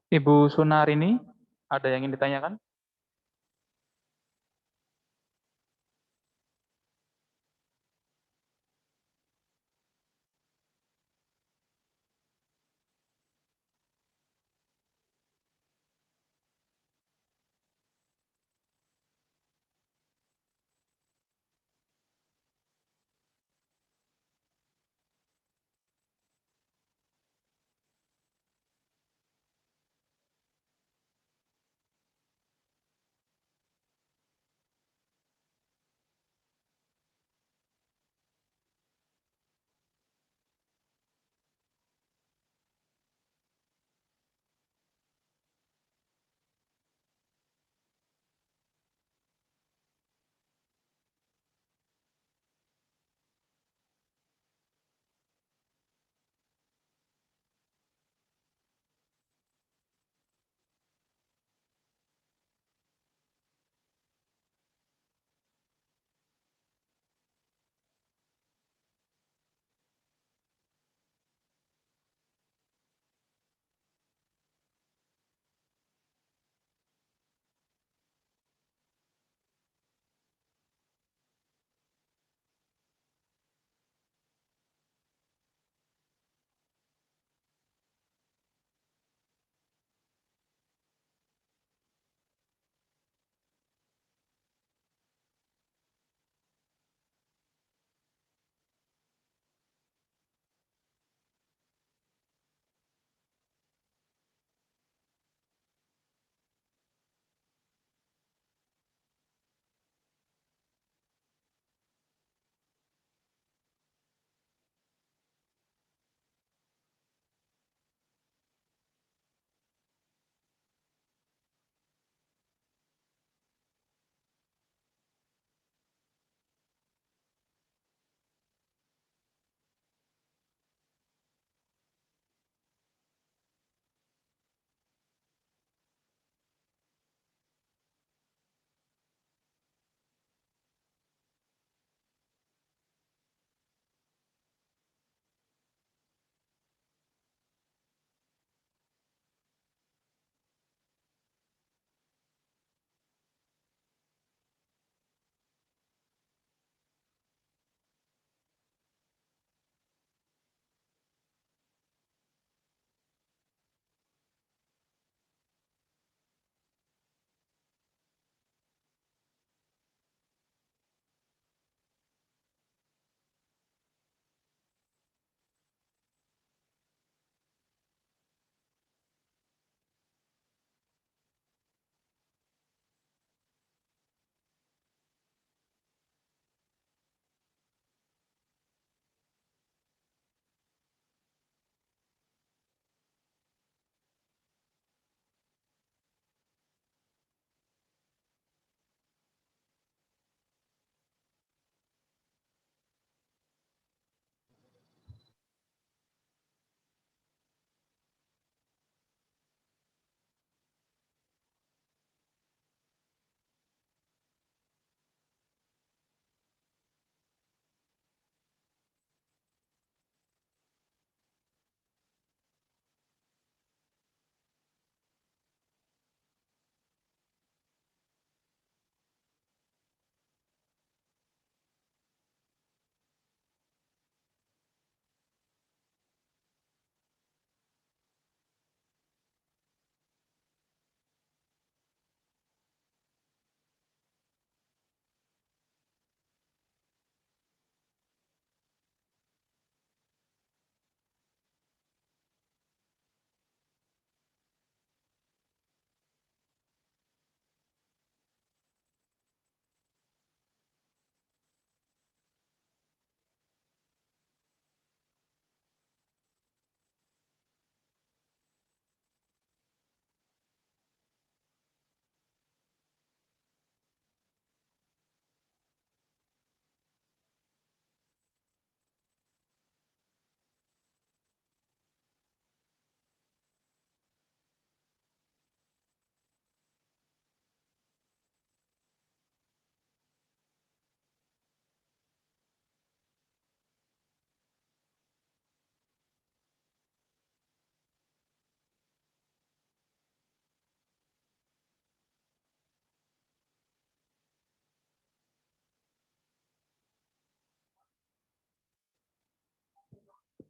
Ibu Sunarini, ada yang ingin ditanyakan?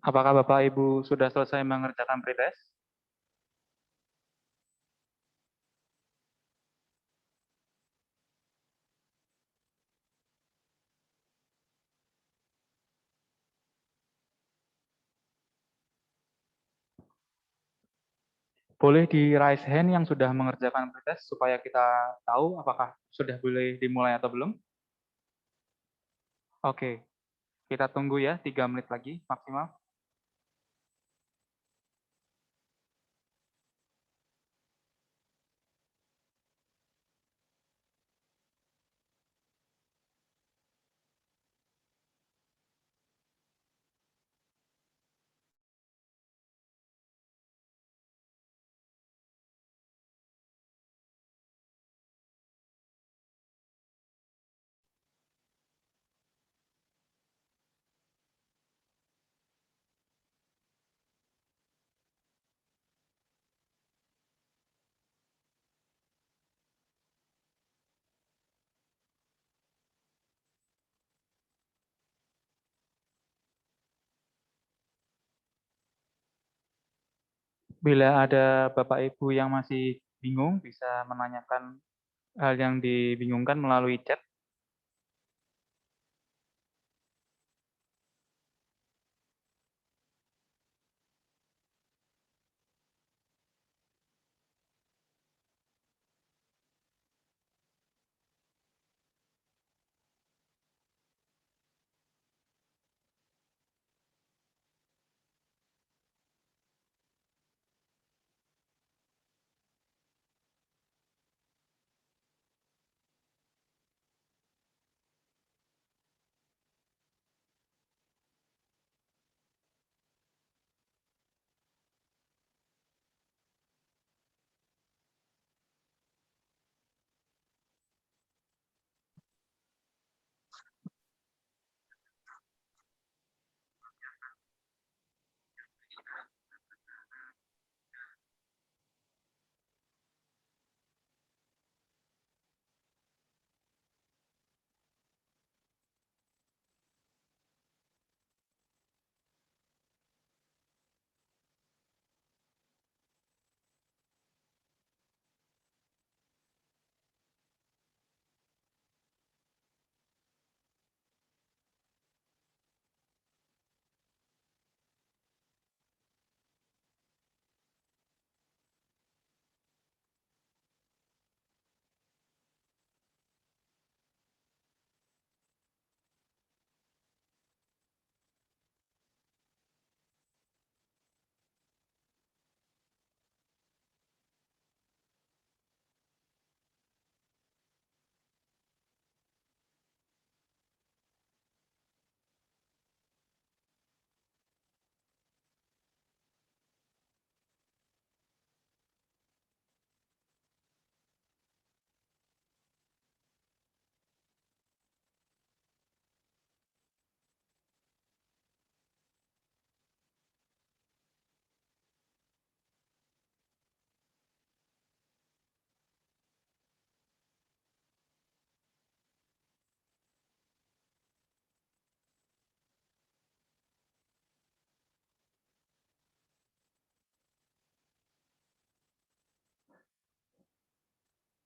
Apakah Bapak Ibu sudah selesai mengerjakan pretest? Boleh di raise hand yang sudah mengerjakan pretest supaya kita tahu apakah sudah boleh dimulai atau belum. Oke, kita tunggu ya 3 menit lagi maksimal. Bila ada Bapak Ibu yang masih bingung, bisa menanyakan hal yang dibingungkan melalui chat.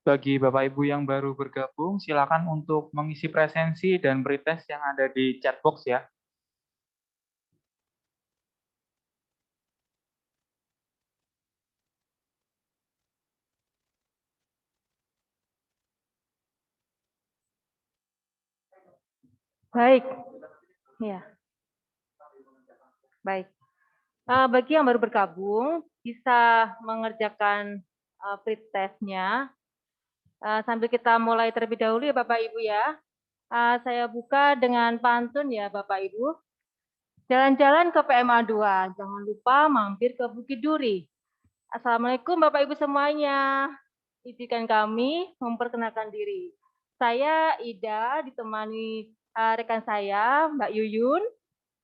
Bagi Bapak Ibu yang baru bergabung, silakan untuk mengisi presensi dan pretest yang ada di chat box ya. Baik, ya, baik. Bagi yang baru bergabung, bisa mengerjakan pretest-nya sambil kita mulai terlebih dahulu ya Bapak Ibu ya. Saya buka dengan pantun ya Bapak Ibu. Jalan-jalan ke PMA 2, jangan lupa mampir ke Bukit Duri. Assalamualaikum Bapak Ibu semuanya. Izinkan kami memperkenalkan diri. Saya Ida, ditemani rekan saya Mbak Yuyun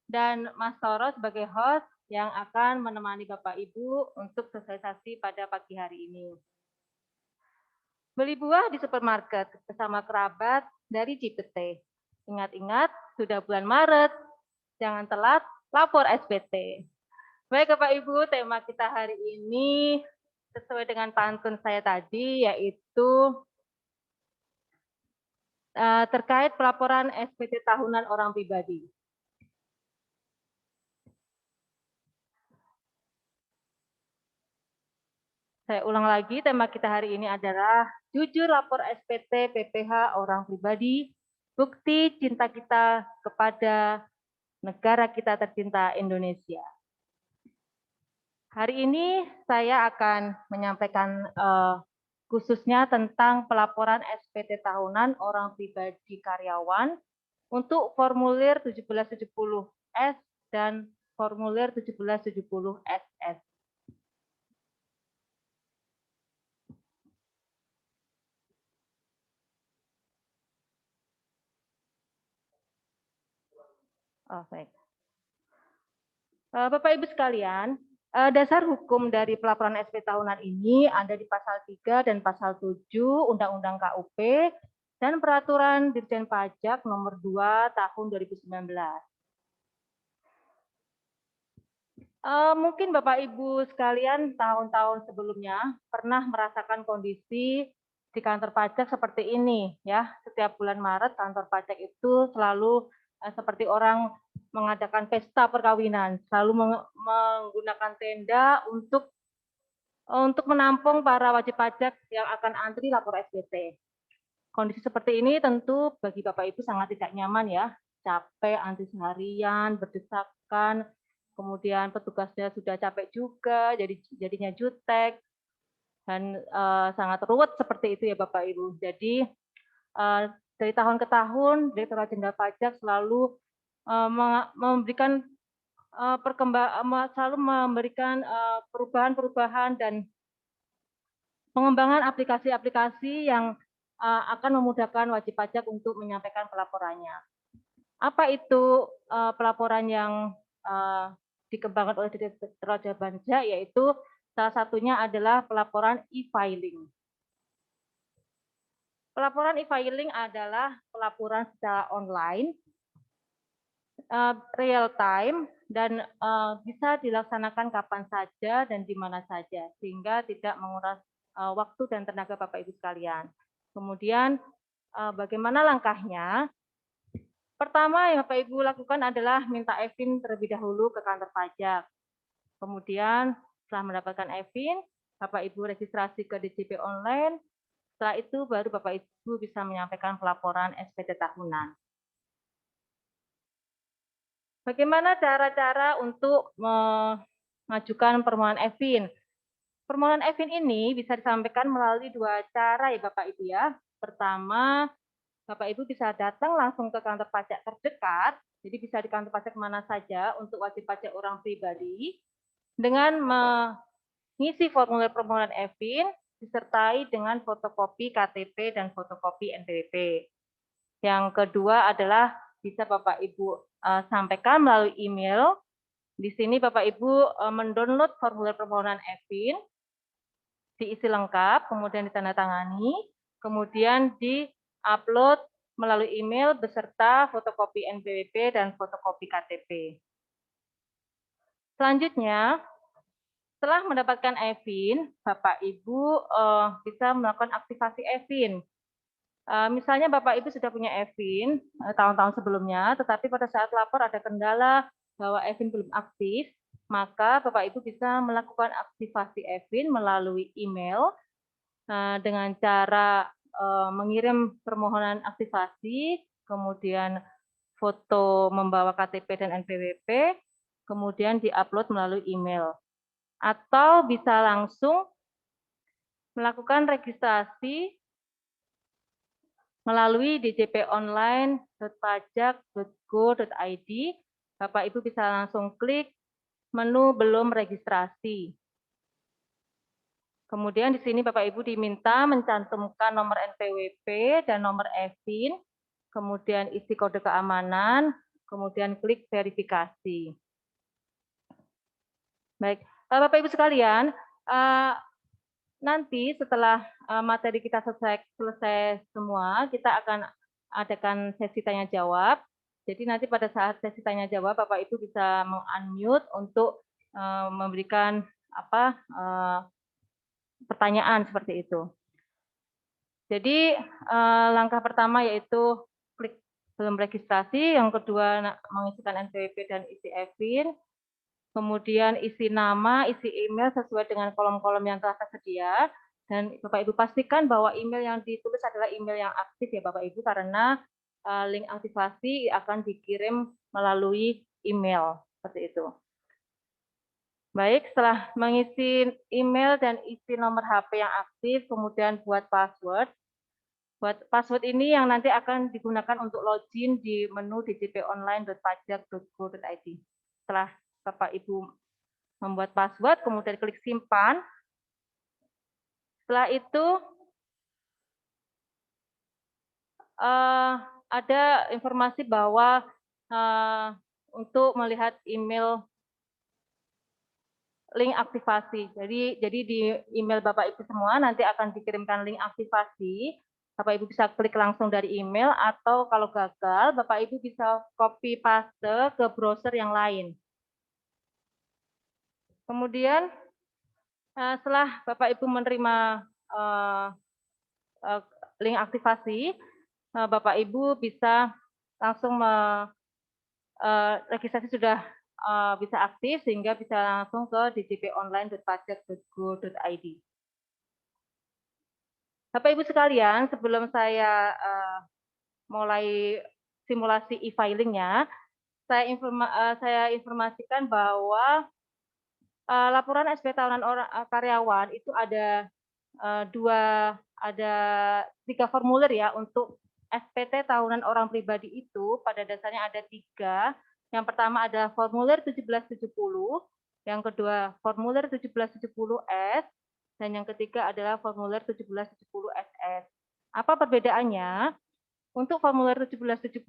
dan Mas Toro sebagai host yang akan menemani Bapak Ibu untuk sosialisasi pada pagi hari ini. Beli buah di supermarket bersama kerabat dari Cipete. Ingat-ingat, sudah bulan Maret. jangan telat, lapor SPT. Baik Bapak Ibu, tema kita hari ini sesuai dengan pantun saya tadi, yaitu terkait pelaporan SPT tahunan orang pribadi. Saya ulang lagi, tema kita hari ini adalah jujur lapor SPT PPH orang pribadi, bukti cinta kita kepada negara kita tercinta Indonesia. Hari ini saya akan menyampaikan khususnya tentang pelaporan SPT tahunan orang pribadi karyawan untuk formulir 1770S dan formulir 1770SS. Oh, baik. Bapak Ibu sekalian, dasar hukum dari pelaporan SPT tahunan ini ada di pasal 3 dan pasal 7 Undang-Undang KUP dan Peraturan Dirjen Pajak nomor 2 tahun 2019. Mungkin Bapak Ibu sekalian tahun-tahun sebelumnya pernah merasakan kondisi di kantor pajak seperti ini ya. Setiap bulan Maret kantor pajak itu selalu seperti orang mengadakan pesta perkawinan, selalu menggunakan tenda untuk menampung para wajib pajak yang akan antri lapor SPT. Kondisi seperti ini tentu bagi Bapak Ibu sangat tidak nyaman ya, capek, antri seharian, berdesakan, kemudian petugasnya sudah capek juga, jadinya jutek, dan sangat ruwet seperti itu ya Bapak Ibu. Jadi dari tahun ke tahun, Direktorat Jenderal Pajak selalu memberikan perubahan-perubahan dan pengembangan aplikasi-aplikasi yang akan memudahkan wajib pajak untuk menyampaikan pelaporannya. Apa itu pelaporan yang dikembangkan oleh Direktorat Jenderal Pajak, yaitu salah satunya adalah pelaporan e-filing. Pelaporan e-filing adalah pelaporan secara online, real time, dan bisa dilaksanakan kapan saja dan di mana saja, sehingga tidak menguras waktu dan tenaga Bapak Ibu sekalian. Kemudian bagaimana langkahnya? Pertama yang Bapak Ibu lakukan adalah minta EVIN terlebih dahulu ke kantor pajak. Kemudian setelah mendapatkan EVIN, Bapak Ibu registrasi ke DJP online. Setelah itu baru Bapak Ibu bisa menyampaikan pelaporan SPT tahunan. Bagaimana cara-cara untuk mengajukan permohonan EVIN? Permohonan EVIN ini bisa disampaikan melalui dua cara ya Bapak Ibu ya. Pertama, Bapak Ibu bisa datang langsung ke kantor pajak terdekat, jadi bisa di kantor pajak mana saja untuk wajib pajak orang pribadi, dengan mengisi formulir permohonan EVIN, disertai dengan fotokopi KTP dan fotokopi NPWP. Yang kedua adalah bisa Bapak Ibu sampaikan melalui email. Di sini Bapak Ibu mendownload formulir permohonan EVIN, diisi lengkap, kemudian ditandatangani, kemudian di-upload melalui email beserta fotokopi NPWP dan fotokopi KTP. Selanjutnya, setelah mendapatkan EVIN, Bapak Ibu bisa melakukan aktivasi EVIN. Misalnya Bapak Ibu sudah punya EVIN tahun-tahun sebelumnya, tetapi pada saat lapor ada kendala bahwa EVIN belum aktif, maka Bapak Ibu bisa melakukan aktivasi EVIN melalui email dengan cara mengirim permohonan aktivasi, kemudian foto membawa KTP dan NPWP, kemudian diupload melalui email. Atau bisa langsung melakukan registrasi melalui djponline.pajak.go.id. Bapak Ibu bisa langsung klik menu belum registrasi. Kemudian di sini Bapak Ibu diminta mencantumkan nomor NPWP dan nomor EVIN, kemudian isi kode keamanan, kemudian klik verifikasi. Baik, Bapak Ibu sekalian, nanti setelah materi kita selesai semua, kita akan adakan sesi tanya jawab. Jadi nanti pada saat sesi tanya jawab, Bapak Ibu bisa meng-unmute untuk memberikan pertanyaan seperti itu. Jadi langkah pertama yaitu klik belum registrasi, yang kedua mengisikan NPWP dan isi e-fin, kemudian isi nama, isi email sesuai dengan kolom-kolom yang telah tersedia, dan Bapak Ibu pastikan bahwa email yang ditulis adalah email yang aktif ya Bapak Ibu, karena link aktivasi akan dikirim melalui email, seperti itu. Baik, setelah mengisi email dan isi nomor HP yang aktif, kemudian buat password. Buat password ini yang nanti akan digunakan untuk login di menu djponline.pajak.go.id. Setelah Bapak Ibu membuat password, kemudian klik simpan. Setelah itu ada informasi bahwa untuk melihat email link aktivasi. Jadi di email Bapak Ibu semua nanti akan dikirimkan link aktivasi. Bapak Ibu bisa klik langsung dari email, atau kalau gagal Bapak Ibu bisa copy paste ke browser yang lain. Kemudian setelah Bapak Ibu menerima link aktivasi, Bapak Ibu bisa langsung registrasi sudah bisa aktif sehingga bisa langsung ke djponline.pajak.go.id. Bapak Ibu sekalian, sebelum saya mulai simulasi e-filingnya, saya informasikan bahwa laporan SP tahunan karyawan itu ada tiga formulir ya. Untuk SPT tahunan orang pribadi itu pada dasarnya ada 3. Yang pertama adalah formulir 1770, yang kedua formulir 1770S, dan yang ketiga adalah formulir 1770SS. Apa perbedaannya? Untuk formulir 1770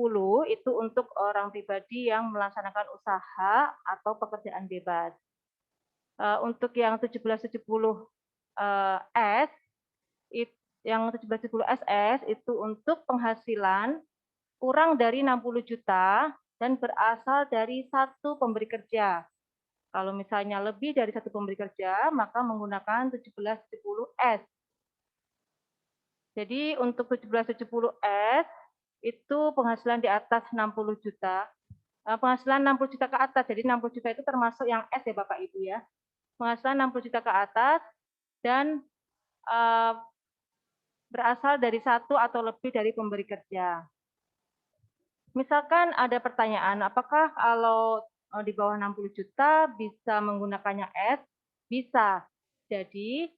itu untuk orang pribadi yang melaksanakan usaha atau pekerjaan bebas. Untuk yang 1770S, yang 1770SS itu untuk penghasilan kurang dari 60 juta dan berasal dari satu pemberi kerja. Kalau misalnya lebih dari satu pemberi kerja, maka menggunakan 1770S. Jadi untuk 1770S itu penghasilan di atas 60 juta. Penghasilan 60 juta ke atas, jadi 60 juta itu termasuk yang S ya Bapak Ibu ya. Penghasilan 60 juta ke atas dan berasal dari satu atau lebih dari pemberi kerja. Misalkan ada pertanyaan, apakah kalau di bawah 60 juta bisa menggunakannya S? Bisa. Jadi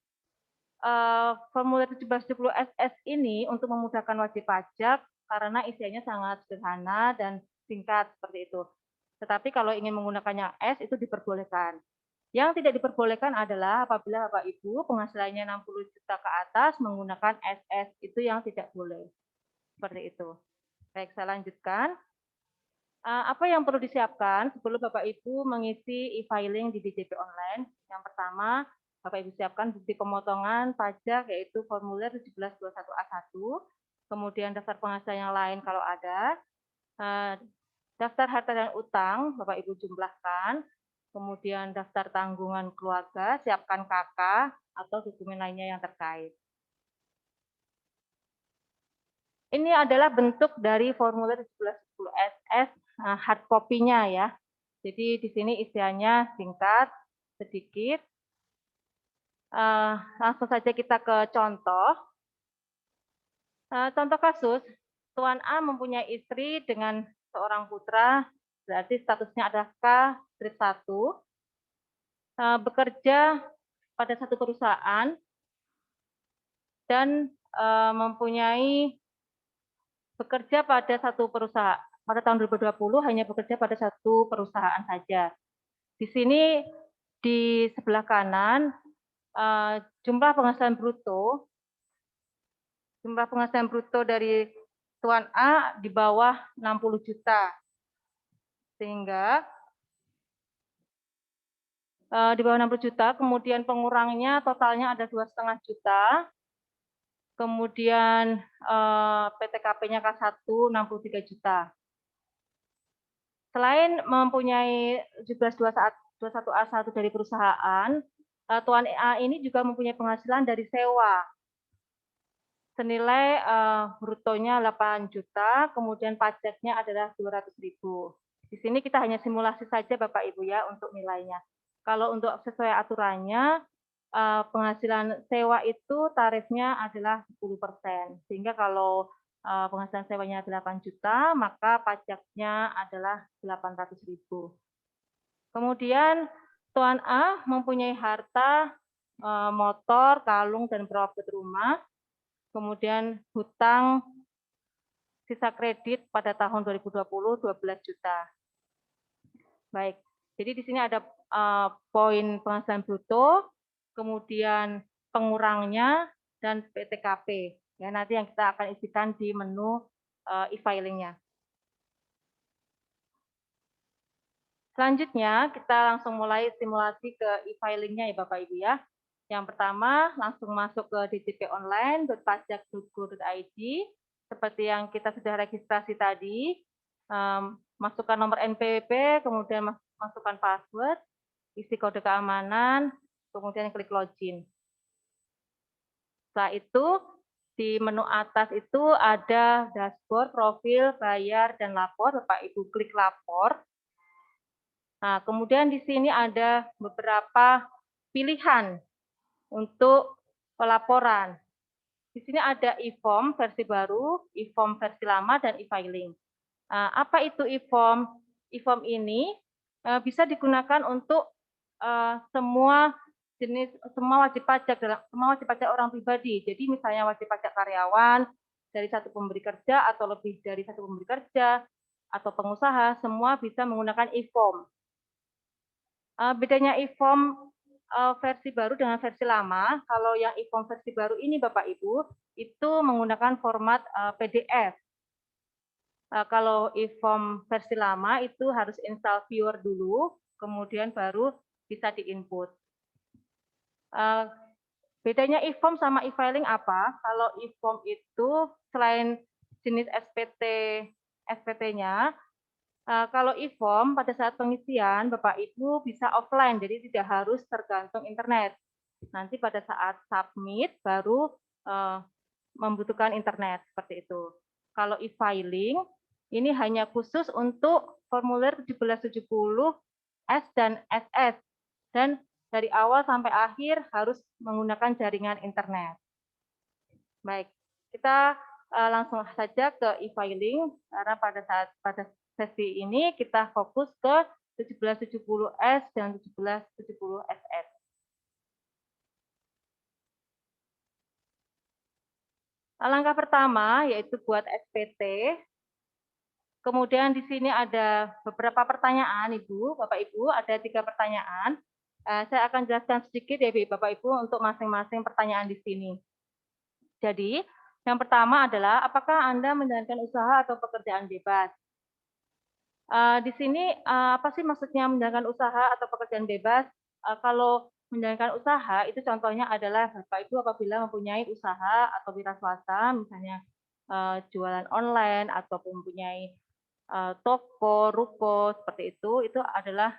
formulir 1770SS ini untuk memudahkan wajib pajak karena isiannya sangat sederhana dan singkat seperti itu. Tetapi kalau ingin menggunakannya S itu diperbolehkan. Yang tidak diperbolehkan adalah apabila Bapak Ibu penghasilannya 60 juta ke atas menggunakan SS, itu yang tidak boleh. Seperti itu. Baik, saya lanjutkan. Apa yang perlu disiapkan sebelum Bapak Ibu mengisi e-filing di DJP Online? Yang pertama, Bapak Ibu siapkan bukti pemotongan pajak yaitu formulir 1721A1, kemudian daftar penghasilan yang lain kalau ada, daftar harta dan utang Bapak Ibu jumlahkan, kemudian daftar tanggungan keluarga, siapkan KK atau dokumen lainnya yang terkait. Ini adalah bentuk dari formulir 1710SS hard copy-nya ya. Jadi di sini isiannya singkat, sedikit. Langsung saja kita ke contoh. Contoh kasus, Tuan A mempunyai istri dengan seorang putra, berarti statusnya adalah K strip 1, bekerja pada satu perusahaan dan bekerja pada satu perusahaan. Pada tahun 2020 hanya bekerja pada satu perusahaan saja. Di sini di sebelah kanan jumlah penghasilan bruto dari Tuan A di bawah 60 juta. Sehingga di bawah 60 juta, kemudian pengurangnya totalnya ada 2,5 juta. Kemudian PTKP-nya K1 63 juta. Selain mempunyai 1721A1 dari perusahaan, Tuan A ini juga mempunyai penghasilan dari sewa senilai brutonya 8 juta, kemudian pajaknya adalah 200.000. Di sini kita hanya simulasi saja Bapak Ibu ya untuk nilainya. Kalau untuk sesuai aturannya, penghasilan sewa itu tarifnya adalah 10%. Sehingga kalau penghasilan sewanya 8 juta, maka pajaknya adalah 800.000. Kemudian Tuan A mempunyai harta motor, kalung, dan perabot rumah. Kemudian hutang sisa kredit pada tahun 2020 12 juta. Baik, jadi di sini ada poin penghasilan bruto, kemudian pengurangnya, dan PTKP. Ya, nanti yang kita akan isikan di menu e-filingnya. Selanjutnya, kita langsung mulai simulasi ke e-filingnya ya Bapak Ibu ya. Yang pertama, langsung masuk ke djponline.pajak.go.id. Seperti yang kita sudah registrasi tadi, masukkan nomor NPWP, kemudian masukkan password, isi kode keamanan, kemudian klik login. Setelah itu, di menu atas itu ada dashboard, profil, bayar, dan lapor. Bapak Ibu klik lapor. Nah, kemudian di sini ada beberapa pilihan untuk pelaporan. Di sini ada e-form versi baru, e-form versi lama, dan e-filing. Apa itu e-form? E-form ini bisa digunakan untuk semua wajib pajak orang pribadi. Jadi misalnya wajib pajak karyawan dari satu pemberi kerja atau lebih dari satu pemberi kerja atau pengusaha, semua bisa menggunakan e-form. Bedanya e-form versi baru dengan versi lama, kalau yang e-form versi baru ini Bapak Ibu, itu menggunakan format PDF. Kalau e-form versi lama itu harus install viewer dulu, kemudian baru bisa di-input. Bedanya e-form sama e-filing apa? Kalau e-form itu selain jenis SPT-nya, kalau e-form pada saat pengisian Bapak Ibu bisa offline, jadi tidak harus tergantung internet. Nanti pada saat submit baru membutuhkan internet seperti itu. Kalau e-filing ini hanya khusus untuk formulir 1770 S dan SS dan dari awal sampai akhir harus menggunakan jaringan internet. Baik, kita langsung saja ke e-filing karena pada sesi ini kita fokus ke 1770S dan 1770SS. Langkah pertama yaitu buat SPT. Kemudian di sini ada beberapa pertanyaan, Ibu, Bapak Ibu, ada 3 pertanyaan. Saya akan jelaskan sedikit ya, Bapak Ibu, untuk masing-masing pertanyaan di sini. Jadi, yang pertama adalah apakah Anda menjalankan usaha atau pekerjaan bebas? Di sini apa sih maksudnya menjalankan usaha atau pekerjaan bebas? Kalau menjalankan usaha itu contohnya adalah Bapak Ibu apabila mempunyai usaha atau wira swasta, misalnya jualan online ataupun mempunyai toko, ruko seperti itu adalah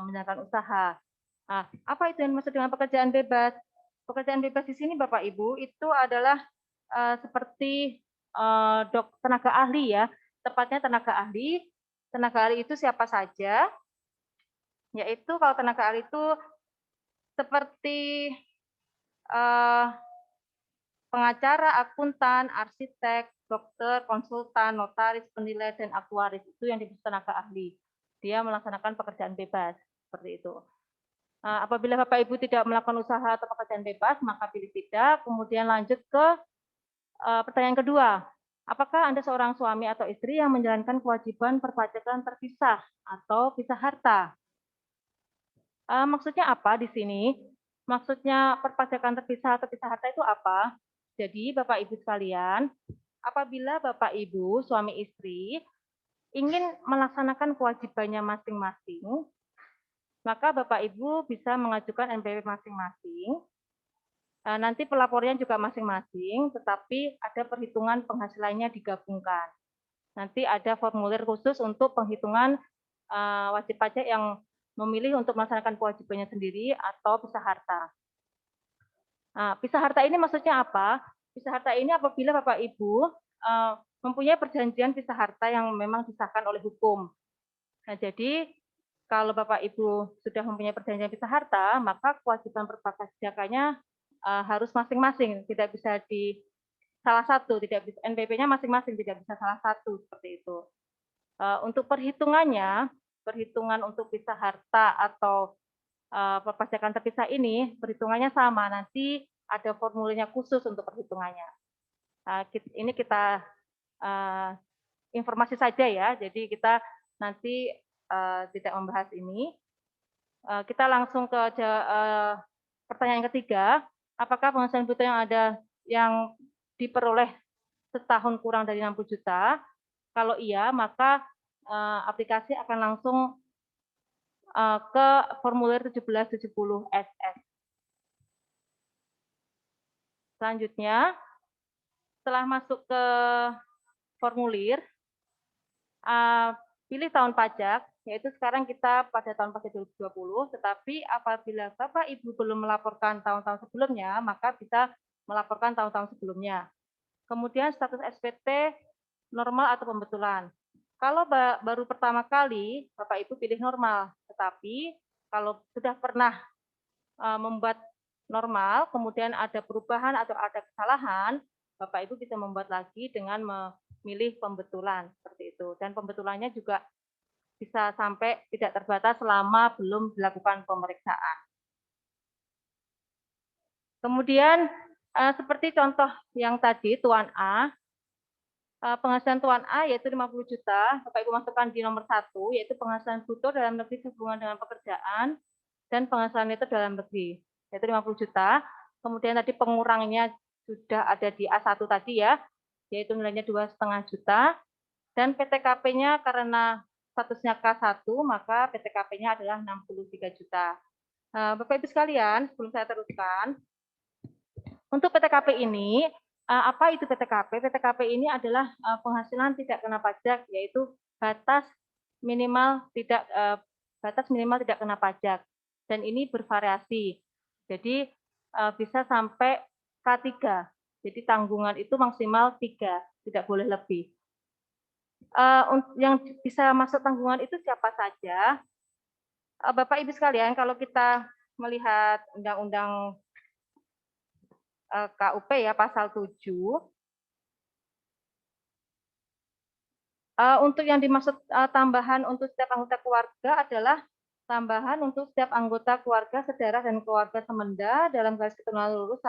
menjalankan usaha. Nah, apa itu yang dimaksud dengan pekerjaan bebas? Pekerjaan bebas di sini Bapak Ibu itu adalah seperti tenaga ahli ya, tepatnya tenaga ahli. Tenaga ahli itu siapa saja? Yaitu kalau tenaga ahli itu seperti pengacara, akuntan, arsitek, dokter, konsultan, notaris, penilai, dan aktuaris itu yang disebut tenaga ahli. Dia melaksanakan pekerjaan bebas seperti itu. Apabila Bapak Ibu tidak melakukan usaha atau pekerjaan bebas, maka pilih tidak. Kemudian lanjut ke pertanyaan kedua. Apakah Anda seorang suami atau istri yang menjalankan kewajiban perpajakan terpisah atau pisah harta? Maksudnya apa di sini? Maksudnya perpajakan terpisah atau pisah harta itu apa? Jadi Bapak Ibu sekalian, apabila Bapak Ibu suami istri ingin melaksanakan kewajibannya masing-masing, maka Bapak Ibu bisa mengajukan NPWP masing-masing. Nanti pelapornya juga masing-masing, tetapi ada perhitungan penghasilannya digabungkan. Nanti ada formulir khusus untuk penghitungan wajib pajak yang memilih untuk melaksanakan kewajibannya sendiri atau pisah harta. Pisah harta ini maksudnya apa? Pisah harta ini apabila Bapak Ibu mempunyai perjanjian pisah harta yang memang disahkan oleh hukum. Nah, jadi kalau Bapak Ibu sudah mempunyai perjanjian pisah harta, maka kewajiban perpajakannya harus masing-masing, tidak bisa di salah satu, tidak bisa NPP-nya masing-masing, tidak bisa salah satu seperti itu. Untuk perhitungannya, perhitungan untuk pisah harta atau perpajakan terpisah ini perhitungannya sama, nanti ada formulanya khusus untuk perhitungannya. Ini kita informasi saja ya, jadi kita nanti tidak membahas ini. Kita langsung ke pertanyaan yang ketiga, apakah penghasilan bruto yang diperoleh setahun kurang dari 60 juta? Kalau iya, maka aplikasi akan langsung ke formulir 1770 SS. Selanjutnya, setelah masuk ke formulir, pilih tahun pajak, yaitu sekarang kita pada tahun pajak 2020, tetapi apabila Bapak Ibu belum melaporkan tahun-tahun sebelumnya, maka bisa melaporkan tahun-tahun sebelumnya. Kemudian status SPT normal atau pembetulan. Kalau baru pertama kali, Bapak Ibu pilih normal, tetapi kalau sudah pernah membuat normal, kemudian ada perubahan atau ada kesalahan, Bapak Ibu bisa membuat lagi dengan memilih pembetulan seperti itu. Dan pembetulannya juga bisa sampai tidak terbatas selama belum dilakukan pemeriksaan. Kemudian seperti contoh yang tadi, Tuan A, penghasilan Tuan A yaitu 50 juta, Bapak Ibu masukkan di nomor 1, yaitu penghasilan bruto dalam negeri sehubungan dengan pekerjaan, dan penghasilan neto dalam negeri, yaitu 50 juta. Kemudian tadi pengurangnya sudah ada di A1 tadi ya, yaitu nilainya 2,5 juta, dan PTKP-nya karena statusnya K1, maka PTKP-nya adalah 63 juta. Bapak Ibu sekalian, sebelum saya teruskan, untuk PTKP ini, apa itu PTKP? PTKP ini adalah penghasilan tidak kena pajak, yaitu batas minimal tidak kena pajak, dan ini bervariasi. Jadi bisa sampai K3. Jadi tanggungan itu maksimal 3, tidak boleh lebih. Yang bisa masuk tanggungan itu siapa saja? Bapak Ibu sekalian, kalau kita melihat Undang-Undang KUP ya pasal 7. Untuk yang dimaksud tambahan untuk setiap anggota keluarga adalah tambahan untuk setiap anggota keluarga sedarah dan keluarga semenda dalam garis keturunan lurus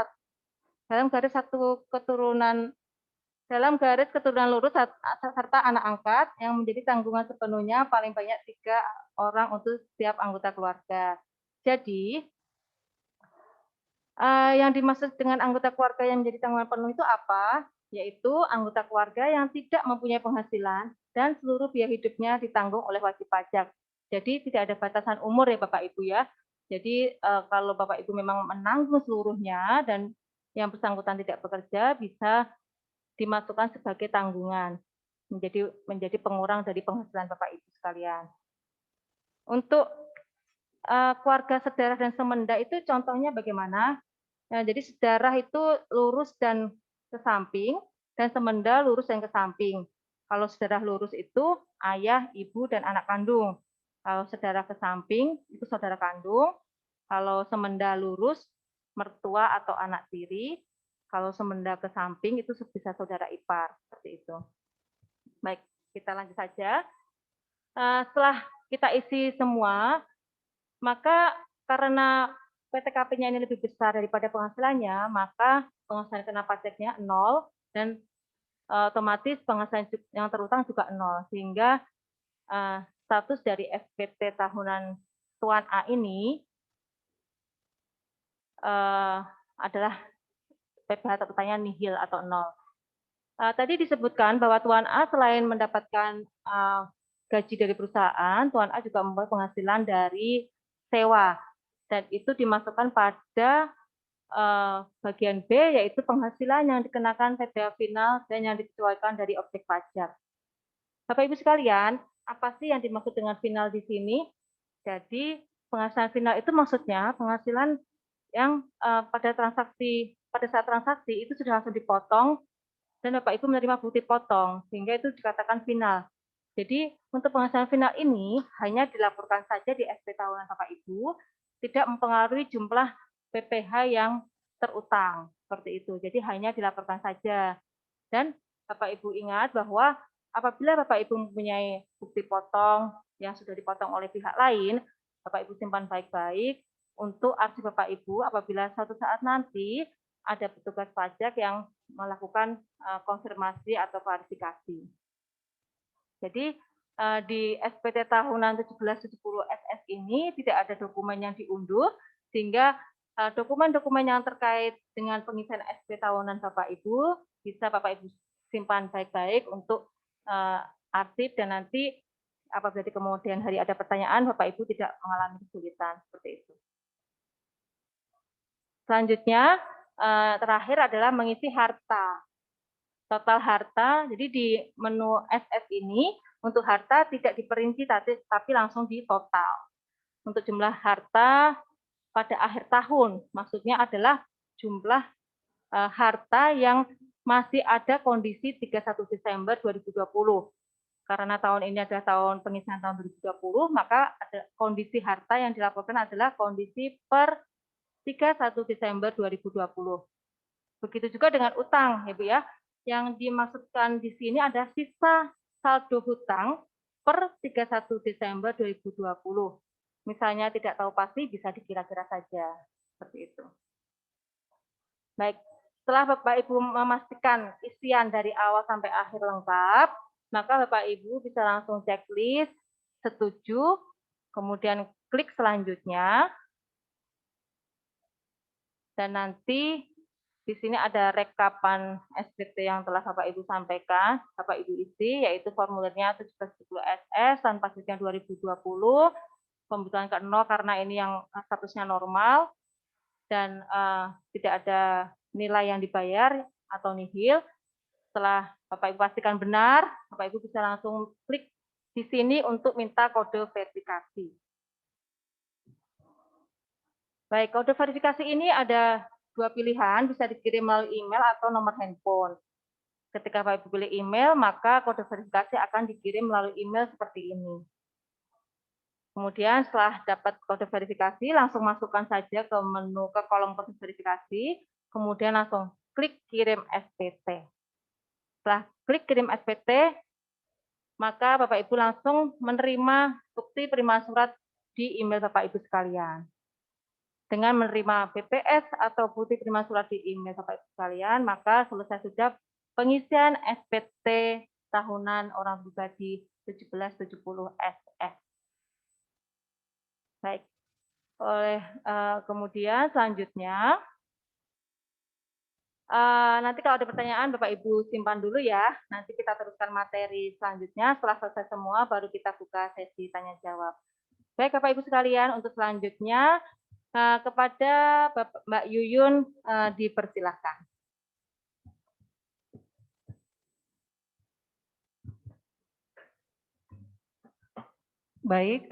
lurus serta anak angkat yang menjadi tanggungan sepenuhnya paling banyak 3 orang untuk setiap anggota keluarga. Jadi yang dimaksud dengan anggota keluarga yang menjadi tanggungan penuh itu apa? Yaitu anggota keluarga yang tidak mempunyai penghasilan dan seluruh biaya hidupnya ditanggung oleh wajib pajak. Jadi tidak ada batasan umur ya Bapak Ibu ya. Jadi kalau Bapak Ibu memang menanggung seluruhnya dan yang bersangkutan tidak bekerja, bisa dimasukkan sebagai tanggungan, menjadi pengurang dari penghasilan Bapak Ibu sekalian. Untuk keluarga sedarah dan semenda itu contohnya bagaimana? Nah, jadi sedarah itu lurus dan ke samping, dan semenda lurus dan ke samping. Kalau sedarah lurus itu ayah, ibu, dan anak kandung. Kalau sedarah ke samping itu saudara kandung. Kalau semenda lurus, mertua atau anak tiri. Kalau semenda ke samping itu bisa saudara ipar, seperti itu. Baik, kita lanjut saja. Setelah kita isi semua, maka karena PTKP-nya ini lebih besar daripada penghasilannya, maka penghasilan kena pajaknya 0 dan otomatis penghasilan yang terutang juga 0, sehingga status dari SPT tahunan Tuan A ini adalah PPh terutangnya nihil atau 0. Tadi disebutkan bahwa Tuan A selain mendapatkan gaji dari perusahaan, Tuan A juga memperoleh penghasilan dari sewa, dan itu dimasukkan pada bagian B, yaitu penghasilan yang dikenakan PPh final dan yang dikecualikan dari objek pajak. Bapak Ibu sekalian, apa sih yang dimaksud dengan final di sini? Jadi penghasilan final itu maksudnya penghasilan yang pada saat transaksi itu sudah langsung dipotong dan Bapak Ibu menerima bukti potong, sehingga itu dikatakan final. Jadi untuk penghasilan final ini hanya dilaporkan saja di SP tahunan Bapak Ibu, tidak mempengaruhi jumlah PPh yang terutang, seperti itu. Jadi hanya dilaporkan saja. Dan Bapak Ibu ingat bahwa apabila Bapak Ibu mempunyai bukti potong yang sudah dipotong oleh pihak lain, Bapak Ibu simpan baik-baik untuk arsip Bapak Ibu apabila suatu saat nanti ada petugas pajak yang melakukan konfirmasi atau klarifikasi. Jadi di SPT tahunan 1770 SS ini tidak ada dokumen yang diunduh, sehingga dokumen-dokumen yang terkait dengan pengisian SP tahunan Bapak Ibu bisa Bapak Ibu simpan baik-baik untuk arsip, dan nanti apabila di kemudian hari ada pertanyaan, Bapak Ibu tidak mengalami kesulitan seperti itu. Selanjutnya terakhir adalah mengisi harta. Total harta, jadi di menu SS ini untuk harta tidak diperinci tapi langsung di total. Untuk jumlah harta pada akhir tahun, maksudnya adalah jumlah harta yang masih ada kondisi 31 Desember 2020. Karena tahun ini adalah tahun pengisian tahun 2020, maka ada kondisi harta yang dilaporkan adalah kondisi per 31 Desember 2020. Begitu juga dengan utang, ya Bu ya. Yang dimaksudkan di sini ada sisa saldo hutang per 31 Desember 2020. Misalnya tidak tahu pasti, bisa dikira-kira saja. Seperti itu. Baik, setelah Bapak Ibu memastikan isian dari awal sampai akhir lengkap, maka Bapak Ibu bisa langsung checklist, setuju, kemudian klik selanjutnya, dan nanti di sini ada rekapan SPT yang telah Bapak Ibu sampaikan, Bapak Ibu isi, yaitu formulirnya 1770 SS tanpa sisnya 2020, pembutuhan ke 0 karena ini yang statusnya normal, dan tidak ada nilai yang dibayar atau nihil. Setelah Bapak Ibu pastikan benar, Bapak Ibu bisa langsung klik di sini untuk minta kode verifikasi. Baik, kode verifikasi ini ada dua pilihan, bisa dikirim melalui email atau nomor handphone. Ketika Bapak Ibu pilih email, maka kode verifikasi akan dikirim melalui email seperti ini. Kemudian setelah dapat kode verifikasi, langsung masukkan saja ke menu ke kolom kode verifikasi, kemudian langsung klik kirim SPT. Setelah klik kirim SPT, maka Bapak Ibu langsung menerima bukti penerimaan surat di email Bapak Ibu sekalian. Dengan menerima BPS atau bukti penerimaan surat di email Bapak Ibu sekalian, maka selesai sudah pengisian SPT tahunan orang pribadi 1770 SS. Baik, kemudian selanjutnya, nanti kalau ada pertanyaan Bapak Ibu simpan dulu ya, nanti kita teruskan materi selanjutnya, setelah selesai semua baru kita buka sesi tanya jawab. Baik Bapak Ibu sekalian, untuk selanjutnya kepada Mbak Yuyun dipersilahkan. Baik,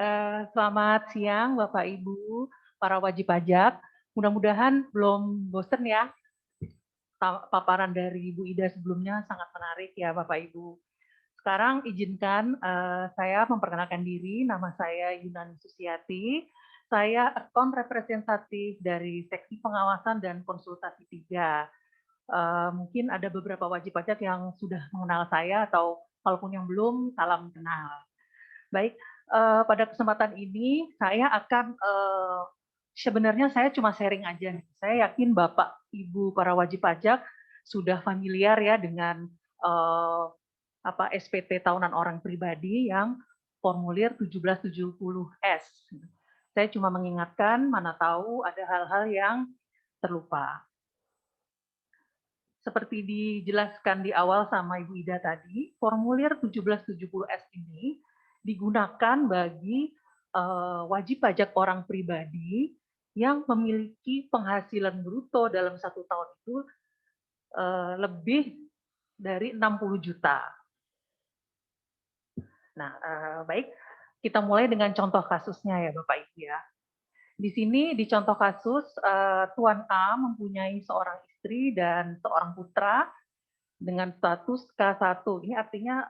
selamat siang Bapak Ibu, para wajib pajak. Mudah-mudahan belum bosen ya. Paparan dari Bu Ida sebelumnya sangat menarik ya Bapak Ibu. Sekarang izinkan saya memperkenalkan diri, nama saya Yunani Susiati. Saya akun representatif dari Seksi Pengawasan dan Konsultasi 3. Mungkin ada beberapa wajib pajak yang sudah mengenal saya, atau kalaupun yang belum, salam kenal. Baik, pada kesempatan ini saya akan sebenarnya saya cuma sharing aja. Saya yakin Bapak, Ibu, para wajib pajak sudah familiar ya dengan SPT tahunan orang pribadi yang formulir 1770S. Saya cuma mengingatkan, mana tahu ada hal-hal yang terlupa. Seperti dijelaskan di awal sama Ibu Ida tadi, formulir 1770S ini digunakan bagi wajib pajak orang pribadi yang memiliki penghasilan bruto dalam 1 tahun itu lebih dari 60 juta. Nah, baik, kita mulai dengan contoh kasusnya ya Bapak Ibu ya. Di sini di contoh kasus, Tuan A mempunyai seorang istri dan seorang putra dengan status K1. Ini artinya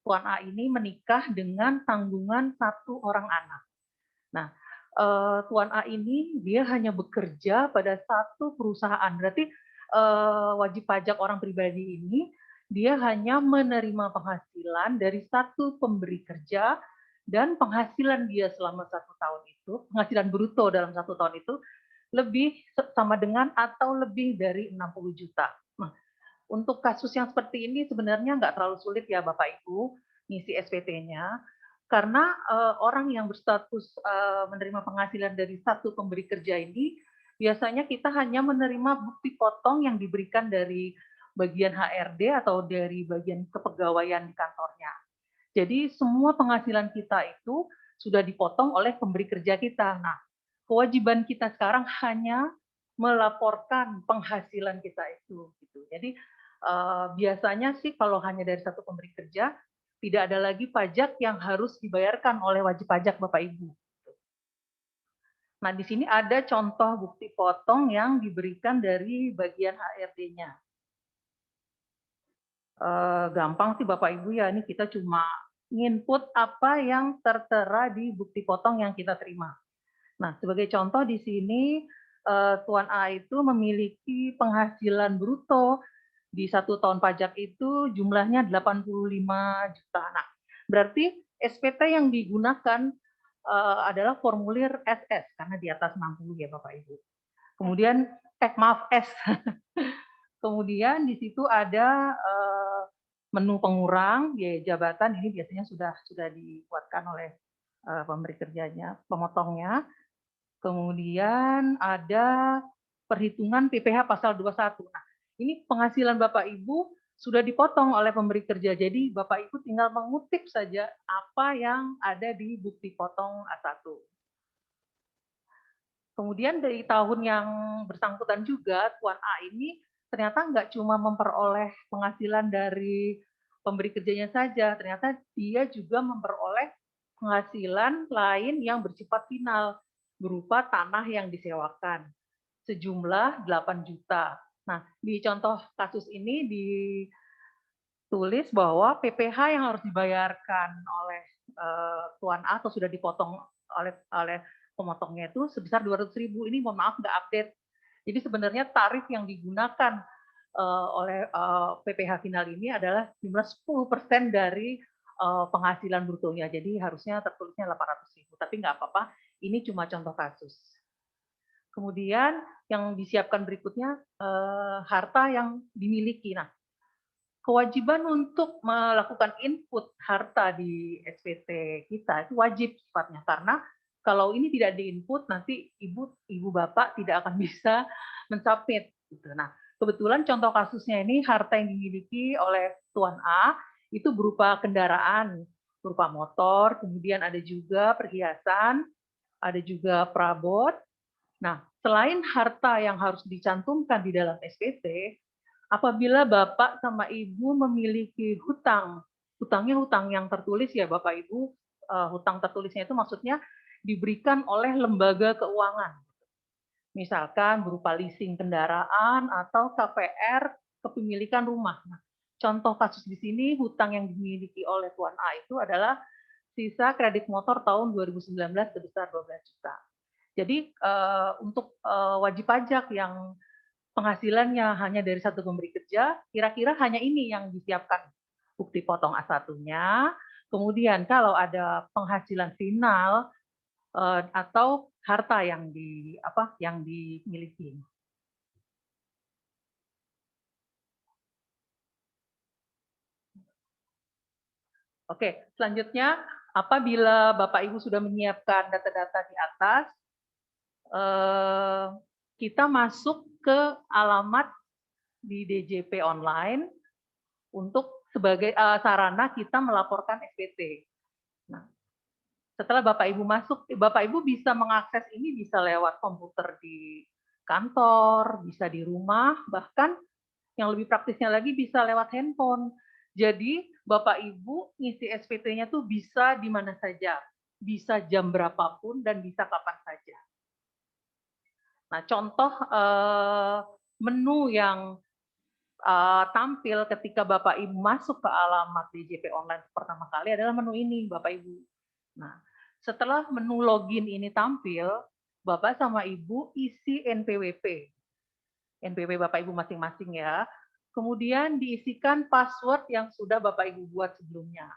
Tuan A ini menikah dengan tanggungan satu orang anak. Nah, Tuan A ini dia hanya bekerja pada satu perusahaan. Berarti wajib pajak orang pribadi ini dia hanya menerima penghasilan dari satu pemberi kerja dan penghasilan dia selama 1 tahun itu, penghasilan bruto dalam 1 tahun itu lebih sama dengan atau lebih dari 60 juta. Nah, untuk kasus yang seperti ini sebenarnya nggak terlalu sulit ya Bapak Ibu ngisi SPT-nya, karena orang yang berstatus menerima penghasilan dari satu pemberi kerja ini biasanya kita hanya menerima bukti potong yang diberikan dari bagian HRD atau dari bagian kepegawaian di kantornya. Jadi semua penghasilan kita itu sudah dipotong oleh pemberi kerja kita. Nah, kewajiban kita sekarang hanya melaporkan penghasilan kita itu. Gitu. Jadi biasanya sih kalau hanya dari satu pemberi kerja, tidak ada lagi pajak yang harus dibayarkan oleh wajib pajak Bapak Ibu. Nah, di sini ada contoh bukti potong yang diberikan dari bagian HRD-nya. Gampang sih Bapak Ibu ya, ini kita cuma input apa yang tertera di bukti potong yang kita terima. Nah, sebagai contoh di sini Tuan A itu memiliki penghasilan bruto di 1 tahun pajak itu jumlahnya 85 juta. Nah, berarti SPT yang digunakan adalah formulir SS karena di atas 60 ya Bapak Ibu. Kemudian maaf S. Kemudian di situ ada menu pengurang biaya jabatan, ini biasanya sudah dibuatkan oleh pemberi kerjanya, pemotongnya. Kemudian ada perhitungan PPh pasal 21. Nah, ini penghasilan Bapak Ibu sudah dipotong oleh pemberi kerja. Jadi Bapak Ibu tinggal mengutip saja apa yang ada di bukti potong A1. Kemudian dari tahun yang bersangkutan juga, Tuan A ini ternyata nggak cuma memperoleh penghasilan dari pemberi kerjanya saja, ternyata dia juga memperoleh penghasilan lain yang bersifat final, berupa tanah yang disewakan, sejumlah 8 juta. Nah, di contoh kasus ini ditulis bahwa PPh yang harus dibayarkan oleh Tuan A atau sudah dipotong oleh pemotongnya itu sebesar 200.000. Ini mohon maaf nggak update. Jadi sebenarnya tarif yang digunakan oleh PPh final ini adalah jumlah 10% dari penghasilan brutonya. Jadi harusnya tertulisnya 800.000. Tapi nggak apa-apa, ini cuma contoh kasus. Kemudian yang disiapkan berikutnya harta yang dimiliki. Nah, kewajiban untuk melakukan input harta di SPT kita itu wajib sifatnya, karena kalau ini tidak diinput nanti ibu bapak tidak akan bisa mensubmit. Gitu. Nah, kebetulan contoh kasusnya ini harta yang dimiliki oleh Tuan A itu berupa kendaraan, berupa motor, kemudian ada juga perhiasan, ada juga perabot. Nah, selain harta yang harus dicantumkan di dalam SPT, apabila Bapak sama Ibu memiliki hutang, hutangnya hutang yang tertulis ya Bapak Ibu, hutang tertulisnya itu maksudnya diberikan oleh lembaga keuangan. Misalkan berupa leasing kendaraan atau KPR kepemilikan rumah. Nah, contoh kasus di sini hutang yang dimiliki oleh Tuan A itu adalah sisa kredit motor tahun 2019 sebesar 12 juta. Jadi untuk wajib pajak yang penghasilannya hanya dari satu pemberi kerja, kira-kira hanya ini yang disiapkan bukti potong A1-nya. Kemudian kalau ada penghasilan final atau harta yang dimiliki. Oke, selanjutnya apabila Bapak Ibu sudah menyiapkan data-data di atas, kita masuk ke alamat di DJP online untuk sebagai sarana kita melaporkan SPT. Nah, setelah Bapak Ibu masuk, Bapak Ibu bisa mengakses ini bisa lewat komputer di kantor, bisa di rumah, bahkan yang lebih praktisnya lagi bisa lewat handphone. Jadi Bapak Ibu ngisi SPT-nya tuh bisa di mana saja, bisa jam berapapun dan bisa kapan saja. Nah, contoh menu yang tampil ketika Bapak Ibu masuk ke alamat DJP online pertama kali adalah menu ini, Bapak Ibu. Nah, setelah menu login ini tampil, Bapak sama Ibu isi NPWP. NPWP Bapak Ibu masing-masing ya. Kemudian diisikan password yang sudah Bapak Ibu buat sebelumnya.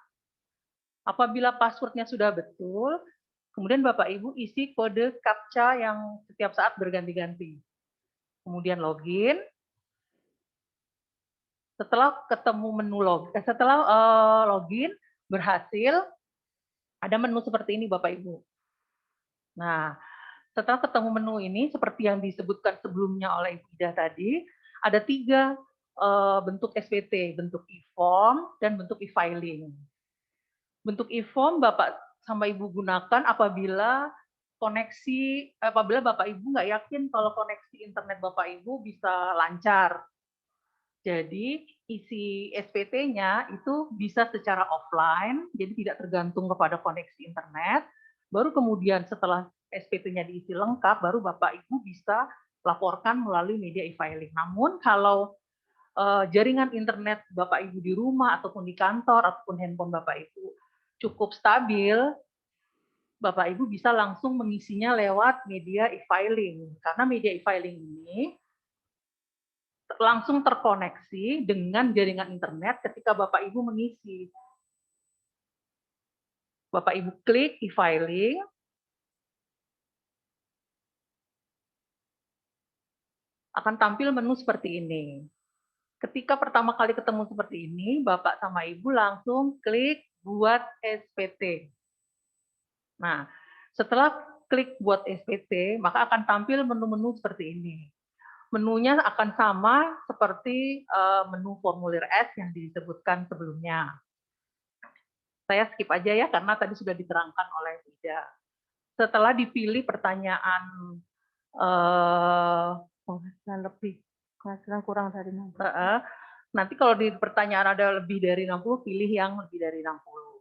Apabila passwordnya sudah betul, kemudian Bapak Ibu isi kode CAPTCHA yang setiap saat berganti-ganti. Kemudian login. Setelah ketemu menu login berhasil, ada menu seperti ini Bapak Ibu. Nah, setelah ketemu menu ini seperti yang disebutkan sebelumnya oleh Ibu Ida tadi, ada 3 bentuk SPT, bentuk e-form dan bentuk e-filing. Bentuk e-form Bapak sama Ibu gunakan apabila Bapak Ibu nggak yakin kalau koneksi internet Bapak Ibu bisa lancar. Jadi isi SPT-nya itu bisa secara offline, jadi tidak tergantung kepada koneksi internet. Baru kemudian setelah SPT-nya diisi lengkap, baru Bapak Ibu bisa laporkan melalui media e-filing. Namun kalau jaringan internet Bapak Ibu di rumah ataupun di kantor ataupun handphone Bapak Ibu cukup stabil, Bapak Ibu bisa langsung mengisinya lewat media e-filing. Karena media e-filing ini langsung terkoneksi dengan jaringan internet ketika Bapak Ibu mengisi. Bapak Ibu klik e-filing, akan tampil menu seperti ini. Ketika pertama kali ketemu seperti ini, Bapak sama Ibu langsung klik buat SPT. Nah, setelah klik buat SPT, maka akan tampil menu-menu seperti ini. Menunya akan sama seperti menu formulir S yang disebutkan sebelumnya. Saya skip aja ya, karena tadi sudah diterangkan oleh Ida. Setelah dipilih pertanyaan penghasilan lebih, penghasilan kurang dari 60. Nanti kalau di pertanyaan ada lebih dari 60, pilih yang lebih dari 60.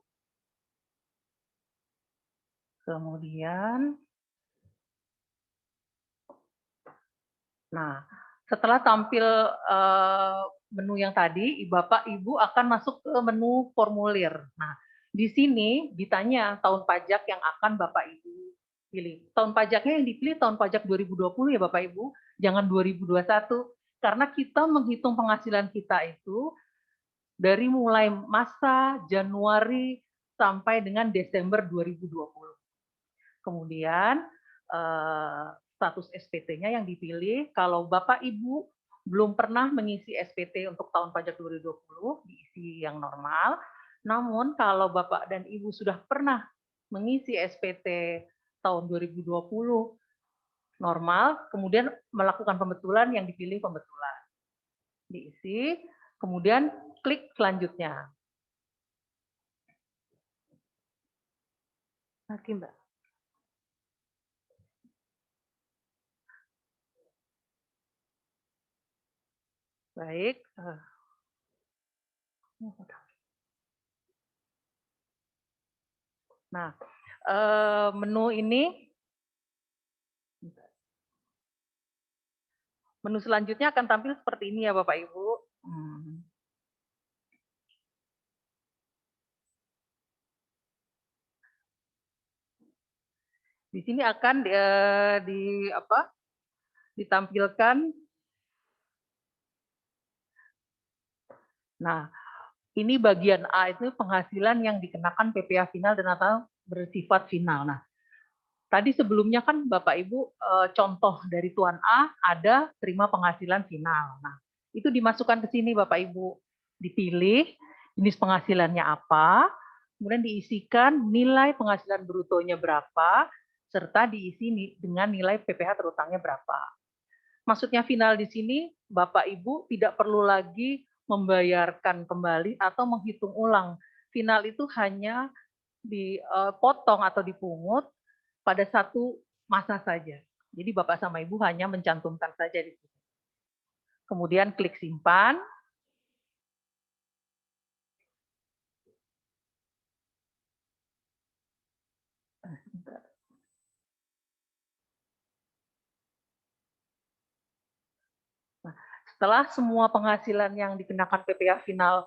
Kemudian, nah, setelah tampil menu yang tadi, Bapak Ibu akan masuk ke menu formulir. Nah, di sini ditanya tahun pajak yang akan Bapak Ibu pilih. Tahun pajaknya yang dipilih tahun pajak 2020 ya Bapak Ibu, jangan 2021. Karena kita menghitung penghasilan kita itu dari mulai masa Januari sampai dengan Desember 2020. Kemudian status SPT-nya yang dipilih, kalau Bapak Ibu belum pernah mengisi SPT untuk tahun pajak 2020, diisi yang normal. Namun kalau Bapak dan Ibu sudah pernah mengisi SPT tahun 2020 normal, kemudian melakukan pembetulan, yang dipilih pembetulan. Diisi, kemudian klik selanjutnya. Lagi, Mbak. Baik. Nah, menu selanjutnya akan tampil seperti ini ya Bapak Ibu. Di sini akan ditampilkan. Nah, ini bagian A itu penghasilan yang dikenakan PPh final dan atau bersifat final. Nah, tadi sebelumnya kan Bapak Ibu contoh dari Tuan A ada terima penghasilan final. Nah, itu dimasukkan ke sini Bapak Ibu, dipilih jenis penghasilannya apa, kemudian diisikan nilai penghasilan brutonya berapa, serta diisi dengan nilai PPh terutangnya berapa. Maksudnya final di sini Bapak Ibu tidak perlu lagi membayarkan kembali atau menghitung ulang. Final itu hanya dipotong atau dipungut pada satu masa saja. Jadi Bapak sama Ibu hanya mencantumkan saja di sini. Kemudian klik simpan. setelah semua penghasilan yang dikenakan PPh final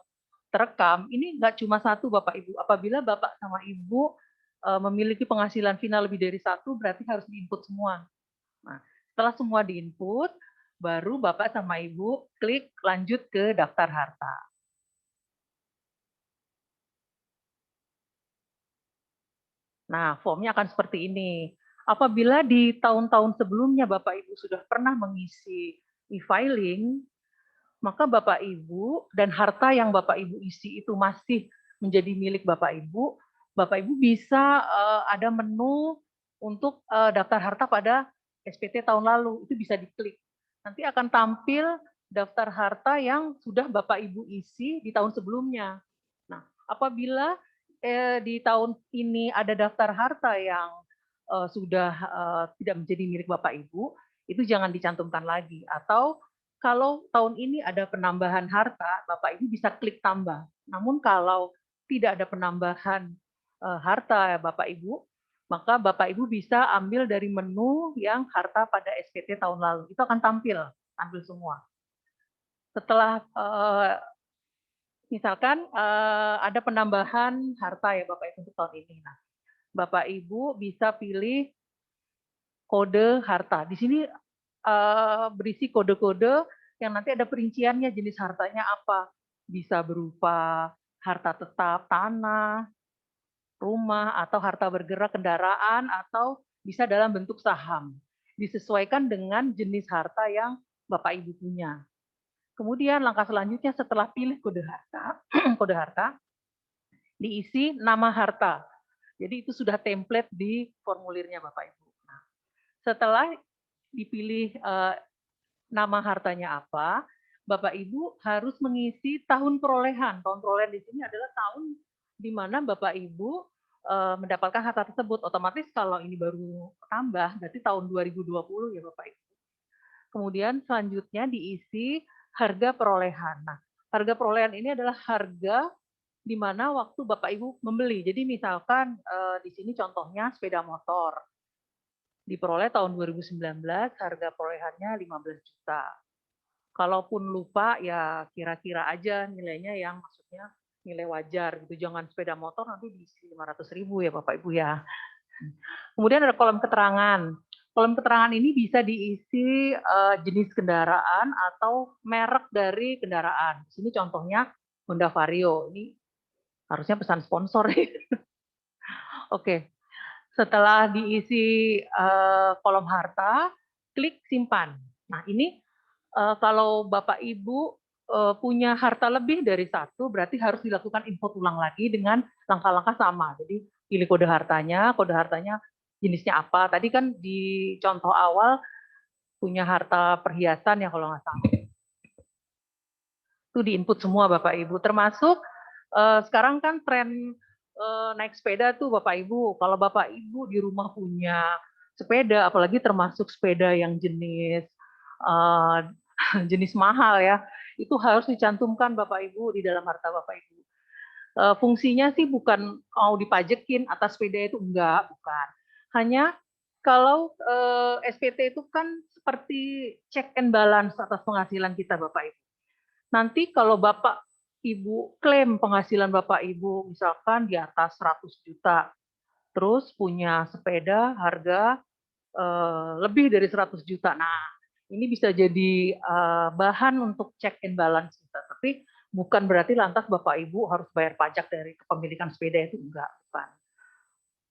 terekam, ini nggak cuma satu Bapak Ibu. Apabila Bapak sama Ibu memiliki penghasilan final lebih dari satu, berarti harus diinput semua. Nah, setelah semua diinput, baru Bapak sama Ibu klik lanjut ke daftar harta. Nah, formnya akan seperti ini. Apabila di tahun-tahun sebelumnya Bapak Ibu sudah pernah mengisi e-filing, maka Bapak Ibu dan harta yang Bapak Ibu isi itu masih menjadi milik Bapak Ibu bisa ada menu untuk daftar harta pada SPT tahun lalu, itu bisa diklik. Nanti akan tampil daftar harta yang sudah Bapak Ibu isi di tahun sebelumnya. Nah, apabila di tahun ini ada daftar harta yang sudah tidak menjadi milik Bapak Ibu, itu jangan dicantumkan lagi. Atau kalau tahun ini ada penambahan harta, Bapak Ibu bisa klik tambah. Namun kalau tidak ada penambahan harta Bapak Ibu, maka Bapak Ibu bisa ambil dari menu yang harta pada SPT tahun lalu. Itu akan tampil semua. Setelah misalkan ada penambahan harta ya Bapak Ibu untuk tahun ini. Nah, Bapak Ibu bisa pilih kode harta. Di sini berisi kode-kode yang nanti ada perinciannya jenis hartanya apa. Bisa berupa harta tetap tanah, rumah, atau harta bergerak kendaraan, atau bisa dalam bentuk saham. Disesuaikan dengan jenis harta yang Bapak Ibu punya. Kemudian langkah selanjutnya setelah pilih kode harta, kode harta, diisi nama harta. Jadi itu sudah template di formulirnya Bapak Ibu. Nah, setelah dipilih nama hartanya apa, Bapak Ibu harus mengisi tahun perolehan. Tahun perolehan di sini adalah tahun di mana Bapak Ibu mendapatkan harta tersebut. Otomatis kalau ini baru tambah, berarti tahun 2020 ya Bapak Ibu. Kemudian selanjutnya diisi harga perolehan. Nah, harga perolehan ini adalah harga di mana waktu Bapak Ibu membeli. Jadi misalkan di sini contohnya sepeda motor. Diperoleh tahun 2019, harga perolehannya 15 juta. Kalaupun lupa ya kira-kira aja nilainya yang maksudnya nilai wajar gitu. Jangan sepeda motor nanti diisi 500.000 ya Bapak Ibu ya. Kemudian ada kolom keterangan. Kolom keterangan ini bisa diisi jenis kendaraan atau merek dari kendaraan. Di sini contohnya Honda Vario. Ini harusnya pesan sponsor. Oke. Setelah diisi kolom harta, klik simpan. Nah, ini kalau Bapak Ibu punya harta lebih dari satu, berarti harus dilakukan input ulang lagi dengan langkah-langkah sama. Jadi pilih kode hartanya jenisnya apa. Tadi kan di contoh awal punya harta perhiasan ya kalau nggak salah. Itu diinput semua Bapak Ibu. Termasuk sekarang kan tren naik sepeda tuh Bapak Ibu. Kalau Bapak Ibu di rumah punya sepeda, apalagi termasuk sepeda yang jenis jenis mahal ya, itu harus dicantumkan Bapak Ibu di dalam harta Bapak Ibu. Fungsinya sih bukan mau dipajekin atas sepeda itu enggak, bukan. Hanya kalau SPT itu kan seperti check and balance atas penghasilan kita Bapak Ibu. Nanti kalau Bapak Ibu klaim penghasilan Bapak Ibu misalkan di atas 100 juta, terus punya sepeda harga lebih dari 100 juta. Nah, ini bisa jadi bahan untuk check and balance kita. Tapi bukan berarti lantas Bapak Ibu harus bayar pajak dari kepemilikan sepeda itu, enggak, bukan.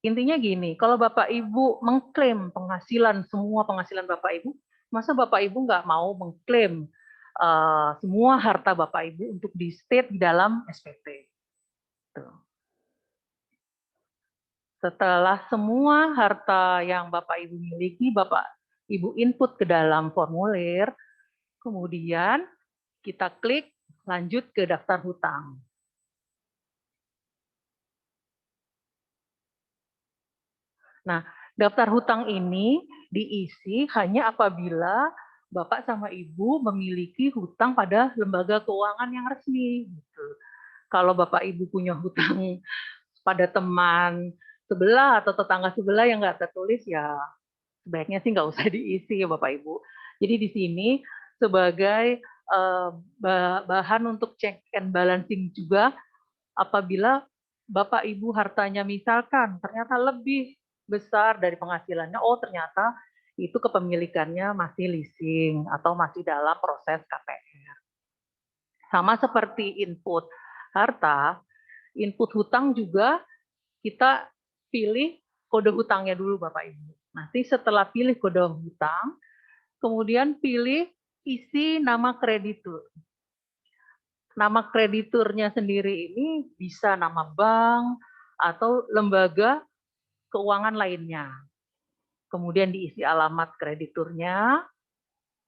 Intinya gini, kalau Bapak Ibu mengklaim penghasilan, semua penghasilan Bapak Ibu, masa Bapak Ibu nggak mau mengklaim semua harta Bapak Ibu untuk di state di dalam SPT. Tuh. Setelah semua harta yang Bapak Ibu miliki, Bapak Ibu input ke dalam formulir, kemudian kita klik lanjut ke daftar hutang. Nah, daftar hutang ini diisi hanya apabila Bapak sama Ibu memiliki hutang pada lembaga keuangan yang resmi. Gitu. Kalau Bapak Ibu punya hutang pada teman sebelah atau tetangga sebelah yang nggak tertulis, ya sebaiknya sih nggak usah diisi ya Bapak Ibu. Jadi di sini sebagai bahan untuk check and balancing juga apabila Bapak Ibu hartanya misalkan ternyata lebih besar dari penghasilannya, oh ternyata itu kepemilikannya masih leasing atau masih dalam proses KPR. Sama seperti input harta, input hutang juga kita pilih kode hutangnya dulu Bapak Ibu. Nanti setelah pilih kode hutang, kemudian pilih isi nama kreditur. Nama krediturnya sendiri ini bisa nama bank atau lembaga keuangan lainnya. Kemudian diisi alamat krediturnya,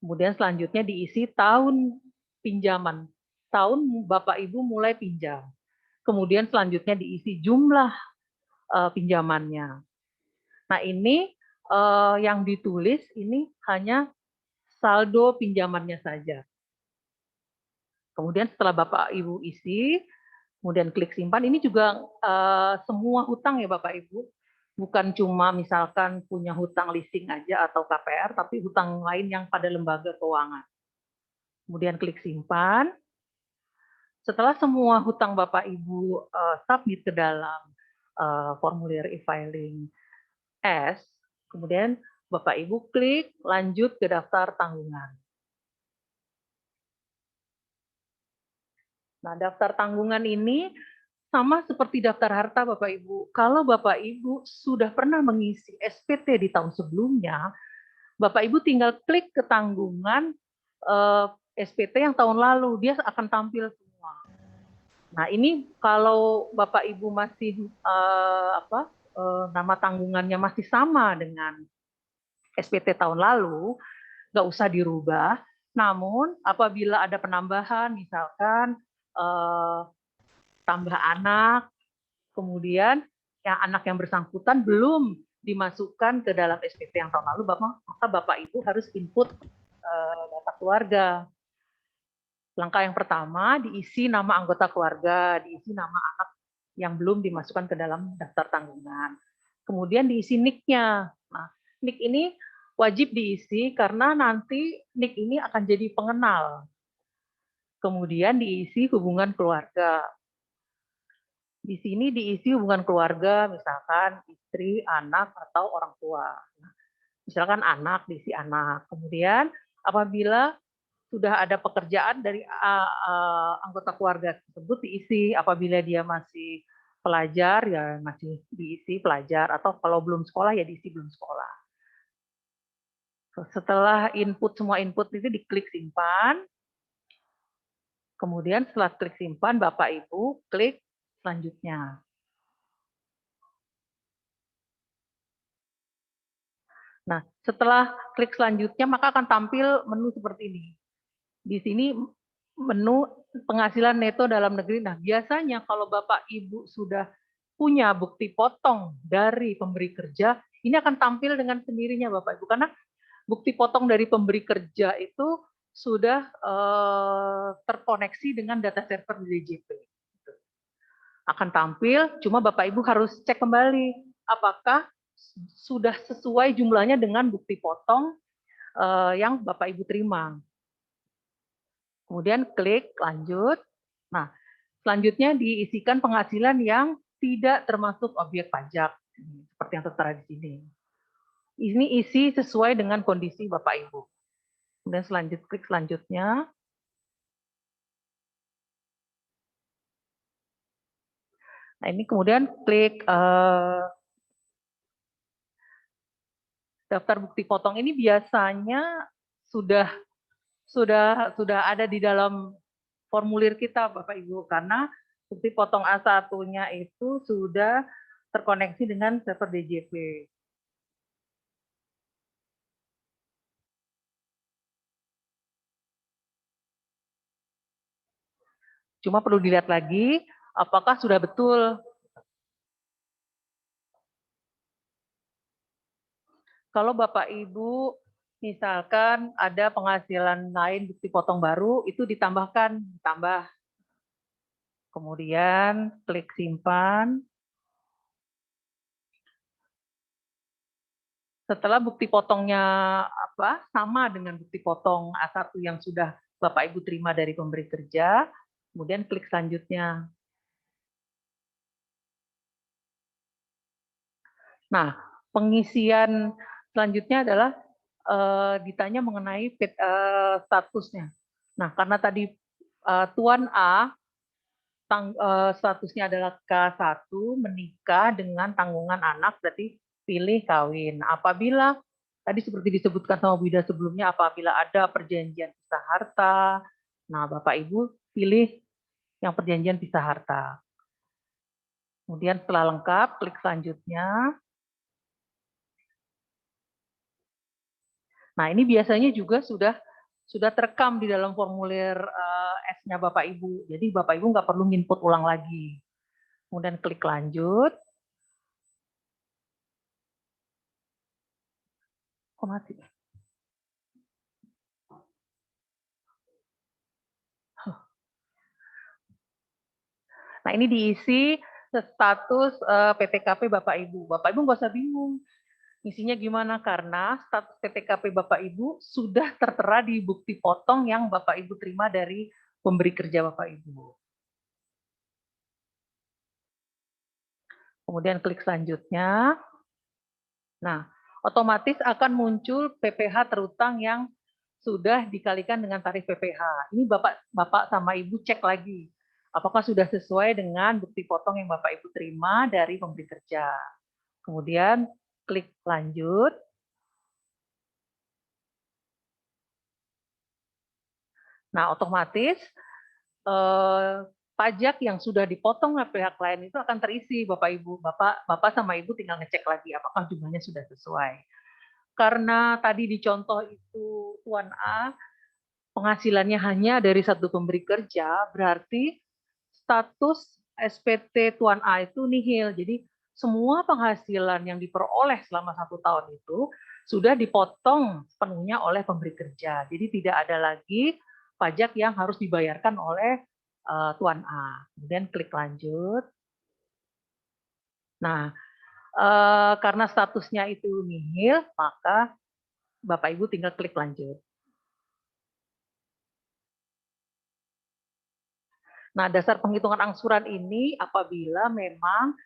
kemudian selanjutnya diisi tahun pinjaman. Tahun Bapak Ibu mulai pinjam. Kemudian selanjutnya diisi jumlah pinjamannya. Nah ini yang ditulis ini hanya saldo pinjamannya saja. Kemudian setelah Bapak Ibu isi, kemudian klik simpan, ini juga semua hutang ya Bapak Ibu. Bukan cuma misalkan punya hutang leasing aja atau KPR, tapi hutang lain yang pada lembaga keuangan. Kemudian klik simpan. Setelah semua hutang Bapak Ibu submit ke dalam formulir e-filing S, kemudian Bapak Ibu klik lanjut ke daftar tanggungan. Nah, daftar tanggungan ini sama seperti daftar harta Bapak Ibu. Kalau Bapak Ibu sudah pernah mengisi SPT di tahun sebelumnya, Bapak Ibu tinggal klik ke tanggungan SPT yang tahun lalu, dia akan tampil semua. Nah, ini kalau Bapak Ibu masih nama tanggungannya masih sama dengan SPT tahun lalu, nggak usah dirubah. Namun apabila ada penambahan, misalkan tambah anak, kemudian anak yang bersangkutan belum dimasukkan ke dalam SPT yang tahun lalu, maka Bapak Ibu harus input data keluarga. Langkah yang pertama, diisi nama anggota keluarga, diisi nama anak yang belum dimasukkan ke dalam daftar tanggungan. Kemudian diisi NIK-nya. Nah, NIK ini wajib diisi karena nanti NIK ini akan jadi pengenal. Kemudian diisi hubungan keluarga. Di sini diisi hubungan keluarga, misalkan istri, anak, atau orang tua. Misalkan anak, diisi anak. Kemudian apabila sudah ada pekerjaan dari anggota keluarga tersebut diisi. Apabila dia masih pelajar, ya masih diisi pelajar. Atau kalau belum sekolah, ya diisi belum sekolah. Setelah input, semua input itu diklik simpan. Kemudian setelah klik simpan, Bapak Ibu klik selanjutnya. Nah, setelah klik selanjutnya, maka akan tampil menu seperti ini. Di sini menu penghasilan neto dalam negeri. Nah, biasanya kalau Bapak Ibu sudah punya bukti potong dari pemberi kerja, ini akan tampil dengan sendirinya Bapak Ibu. Karena bukti potong dari pemberi kerja itu sudah terkoneksi dengan data server di DJP. Akan tampil, cuma Bapak Ibu harus cek kembali apakah sudah sesuai jumlahnya dengan bukti potong yang Bapak Ibu terima. Kemudian klik lanjut. Nah, selanjutnya diisikan penghasilan yang tidak termasuk objek pajak, seperti yang tertera di sini. Ini isi sesuai dengan kondisi Bapak Ibu. Kemudian klik selanjutnya. Nah, ini kemudian klik daftar bukti potong. Ini biasanya sudah ada di dalam formulir kita Bapak Ibu, karena bukti potong A1-nya itu sudah terkoneksi dengan server DJP. Cuma perlu dilihat lagi apakah sudah betul. Kalau Bapak Ibu misalkan ada penghasilan lain bukti potong baru, itu ditambahkan, ditambah. Kemudian klik simpan. Setelah bukti potongnya sama dengan bukti potong A1 yang sudah Bapak Ibu terima dari pemberi kerja, kemudian klik selanjutnya. Nah, pengisian selanjutnya adalah ditanya mengenai statusnya. Nah, karena tadi Tuan A statusnya adalah K1 menikah dengan tanggungan anak, berarti pilih kawin. Apabila tadi seperti disebutkan sama Bu Ida sebelumnya, apabila ada perjanjian pisah harta, nah Bapak Ibu pilih yang perjanjian pisah harta. Kemudian setelah lengkap, klik selanjutnya. Nah, ini biasanya juga sudah terekam di dalam formulir S-nya Bapak Ibu. Jadi Bapak Ibu nggak perlu input ulang lagi. Kemudian klik lanjut. Kok mati? Nah, ini diisi status PTKP Bapak Ibu. Bapak Ibu nggak usah bingung. Isinya gimana? Karena status PTKP Bapak Ibu sudah tertera di bukti potong yang Bapak Ibu terima dari pemberi kerja Bapak Ibu. Kemudian klik selanjutnya. Nah, otomatis akan muncul PPh terutang yang sudah dikalikan dengan tarif PPh. Ini Bapak sama Ibu cek lagi. Apakah sudah sesuai dengan bukti potong yang Bapak Ibu terima dari pemberi kerja. Kemudian klik lanjut. Nah, otomatis pajak yang sudah dipotong oleh pihak lain itu akan terisi, Bapak Ibu. Bapak sama Ibu tinggal ngecek lagi apakah jumlahnya sudah sesuai. Karena tadi di contoh itu Tuan A penghasilannya hanya dari satu pemberi kerja, berarti status SPT Tuan A itu nihil. Jadi semua penghasilan yang diperoleh selama 1 tahun itu sudah dipotong sepenuhnya oleh pemberi kerja. Jadi tidak ada lagi pajak yang harus dibayarkan oleh Tuan A. Kemudian klik lanjut. Nah, karena statusnya itu nihil, maka Bapak Ibu tinggal klik lanjut. Nah, dasar penghitungan angsuran ini apabila memang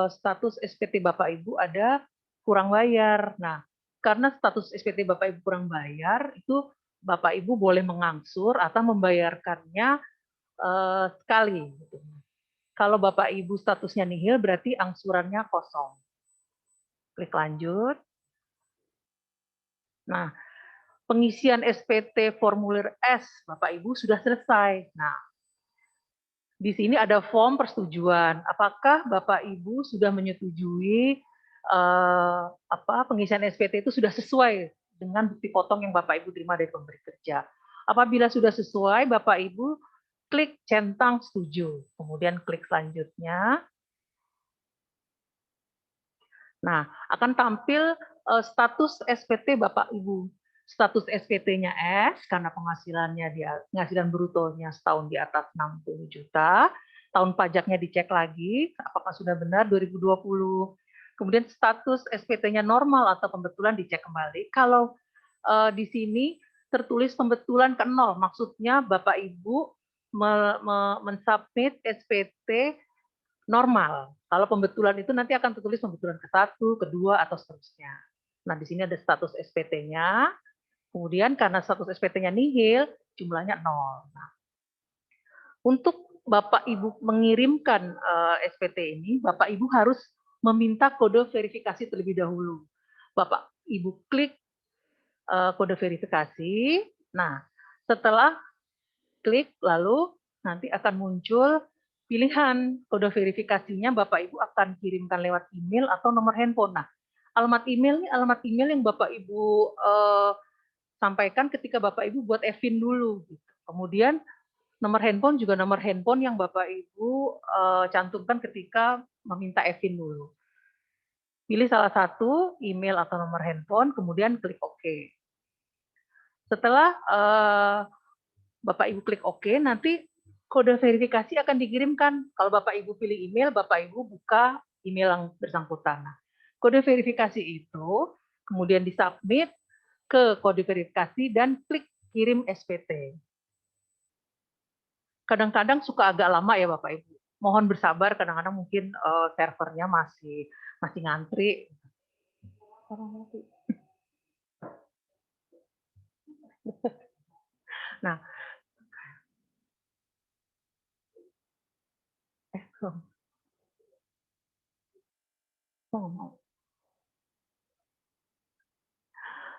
status SPT Bapak Ibu ada kurang bayar. Nah, karena status SPT Bapak Ibu kurang bayar, itu Bapak Ibu boleh mengangsur atau membayarkannya sekali. Gitu. Kalau Bapak Ibu statusnya nihil, berarti angsurannya kosong. Klik lanjut. Nah, pengisian SPT formulir S Bapak Ibu sudah selesai. Nah, di sini ada form persetujuan. Apakah Bapak Ibu sudah menyetujui pengisian SPT itu sudah sesuai dengan bukti potong yang Bapak Ibu terima dari pemberi kerja? Apabila sudah sesuai, Bapak Ibu klik centang setuju. Kemudian klik selanjutnya. Nah, akan tampil status SPT Bapak Ibu. Status SPT-nya S karena penghasilan brutonya setahun di atas 60 juta. Tahun pajaknya dicek lagi apakah sudah benar 2020. Kemudian status SPT-nya normal atau pembetulan dicek kembali. Kalau di sini tertulis pembetulan ke 0, maksudnya Bapak Ibu mensubmit SPT normal. Kalau pembetulan itu nanti akan tertulis pembetulan ke-1, ke-2, atau seterusnya. Nah, di sini ada status SPT-nya. Kemudian karena status SPT-nya nihil, jumlahnya 0. Nah, untuk Bapak Ibu mengirimkan SPT ini, Bapak Ibu harus meminta kode verifikasi terlebih dahulu. Bapak Ibu klik kode verifikasi. Nah, setelah klik, lalu nanti akan muncul pilihan kode verifikasinya. Bapak Ibu akan kirimkan lewat email atau nomor handphone. Nah, alamat email yang Bapak Ibu sampaikan ketika Bapak Ibu buat e-fin dulu. Kemudian nomor handphone juga nomor handphone yang Bapak Ibu cantumkan ketika meminta e-fin dulu. Pilih salah satu email atau nomor handphone, kemudian klik OK. Setelah Bapak Ibu klik OK, nanti kode verifikasi akan dikirimkan. Kalau Bapak Ibu pilih email, Bapak Ibu buka email yang bersangkutan. Nah, kode verifikasi itu kemudian disubmit ke kode verifikasi dan klik kirim SPT. kadang-kadang suka agak lama ya Bapak Ibu. Mohon bersabar, kadang-kadang mungkin servernya masih ngantri. Nah,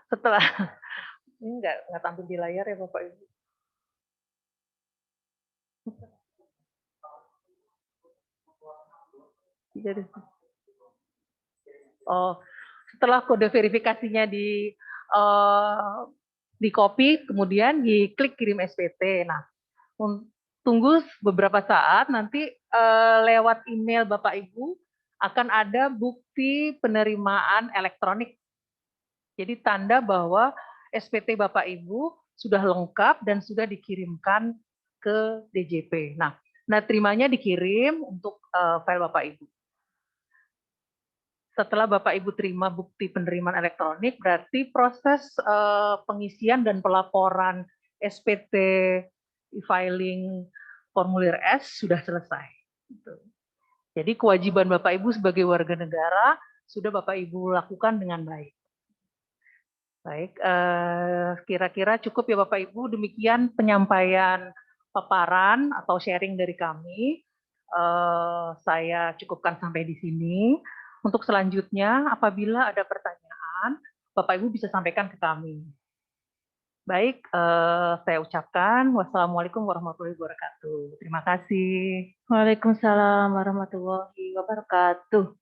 setelah ini nggak tampil di layar ya Bapak Ibu. Jadi, setelah kode verifikasinya di copy, kemudian diklik kirim SPT. Nah, tunggu beberapa saat, nanti lewat email Bapak Ibu akan ada bukti penerimaan elektronik. Jadi tanda bahwa SPT Bapak Ibu sudah lengkap dan sudah dikirimkan ke DJP. Nah terimanya dikirim untuk file Bapak Ibu. Setelah Bapak Ibu terima bukti penerimaan elektronik, berarti proses pengisian dan pelaporan SPT e-filing formulir S sudah selesai. Jadi kewajiban Bapak Ibu sebagai warga negara sudah Bapak Ibu lakukan dengan baik. Baik, kira-kira cukup ya Bapak Ibu, demikian penyampaian paparan atau sharing dari kami. Saya cukupkan sampai di sini. Untuk selanjutnya, apabila ada pertanyaan, Bapak Ibu bisa sampaikan ke kami. Baik, saya ucapkan wassalamualaikum warahmatullahi wabarakatuh. Terima kasih. Waalaikumsalam warahmatullahi wabarakatuh.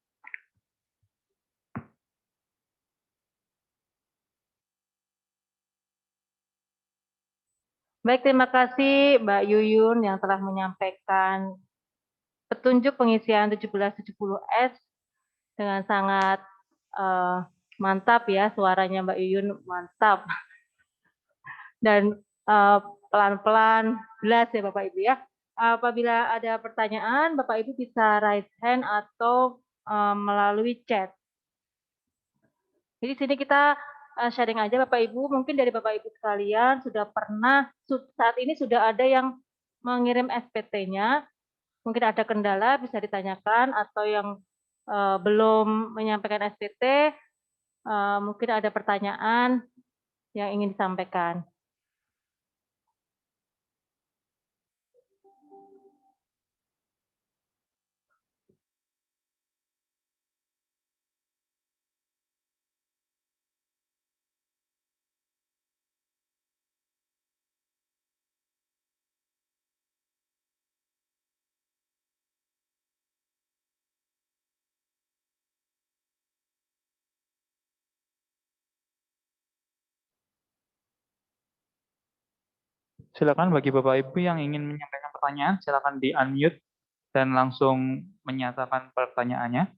Baik, terima kasih Mbak Yuyun yang telah menyampaikan petunjuk pengisian 1770S dengan sangat mantap ya, suaranya Mbak Yuyun mantap. Dan pelan-pelan jelas ya Bapak Ibu ya. Apabila ada pertanyaan, Bapak Ibu bisa raise hand atau melalui chat. Jadi sini kita sharing aja Bapak Ibu, mungkin dari Bapak Ibu sekalian sudah pernah, saat ini sudah ada yang mengirim SPT-nya, mungkin ada kendala bisa ditanyakan, atau yang belum menyampaikan SPT, mungkin ada pertanyaan yang ingin disampaikan. Silakan bagi Bapak Ibu yang ingin menyampaikan pertanyaan, silakan di-unmute dan langsung menyatakan pertanyaannya.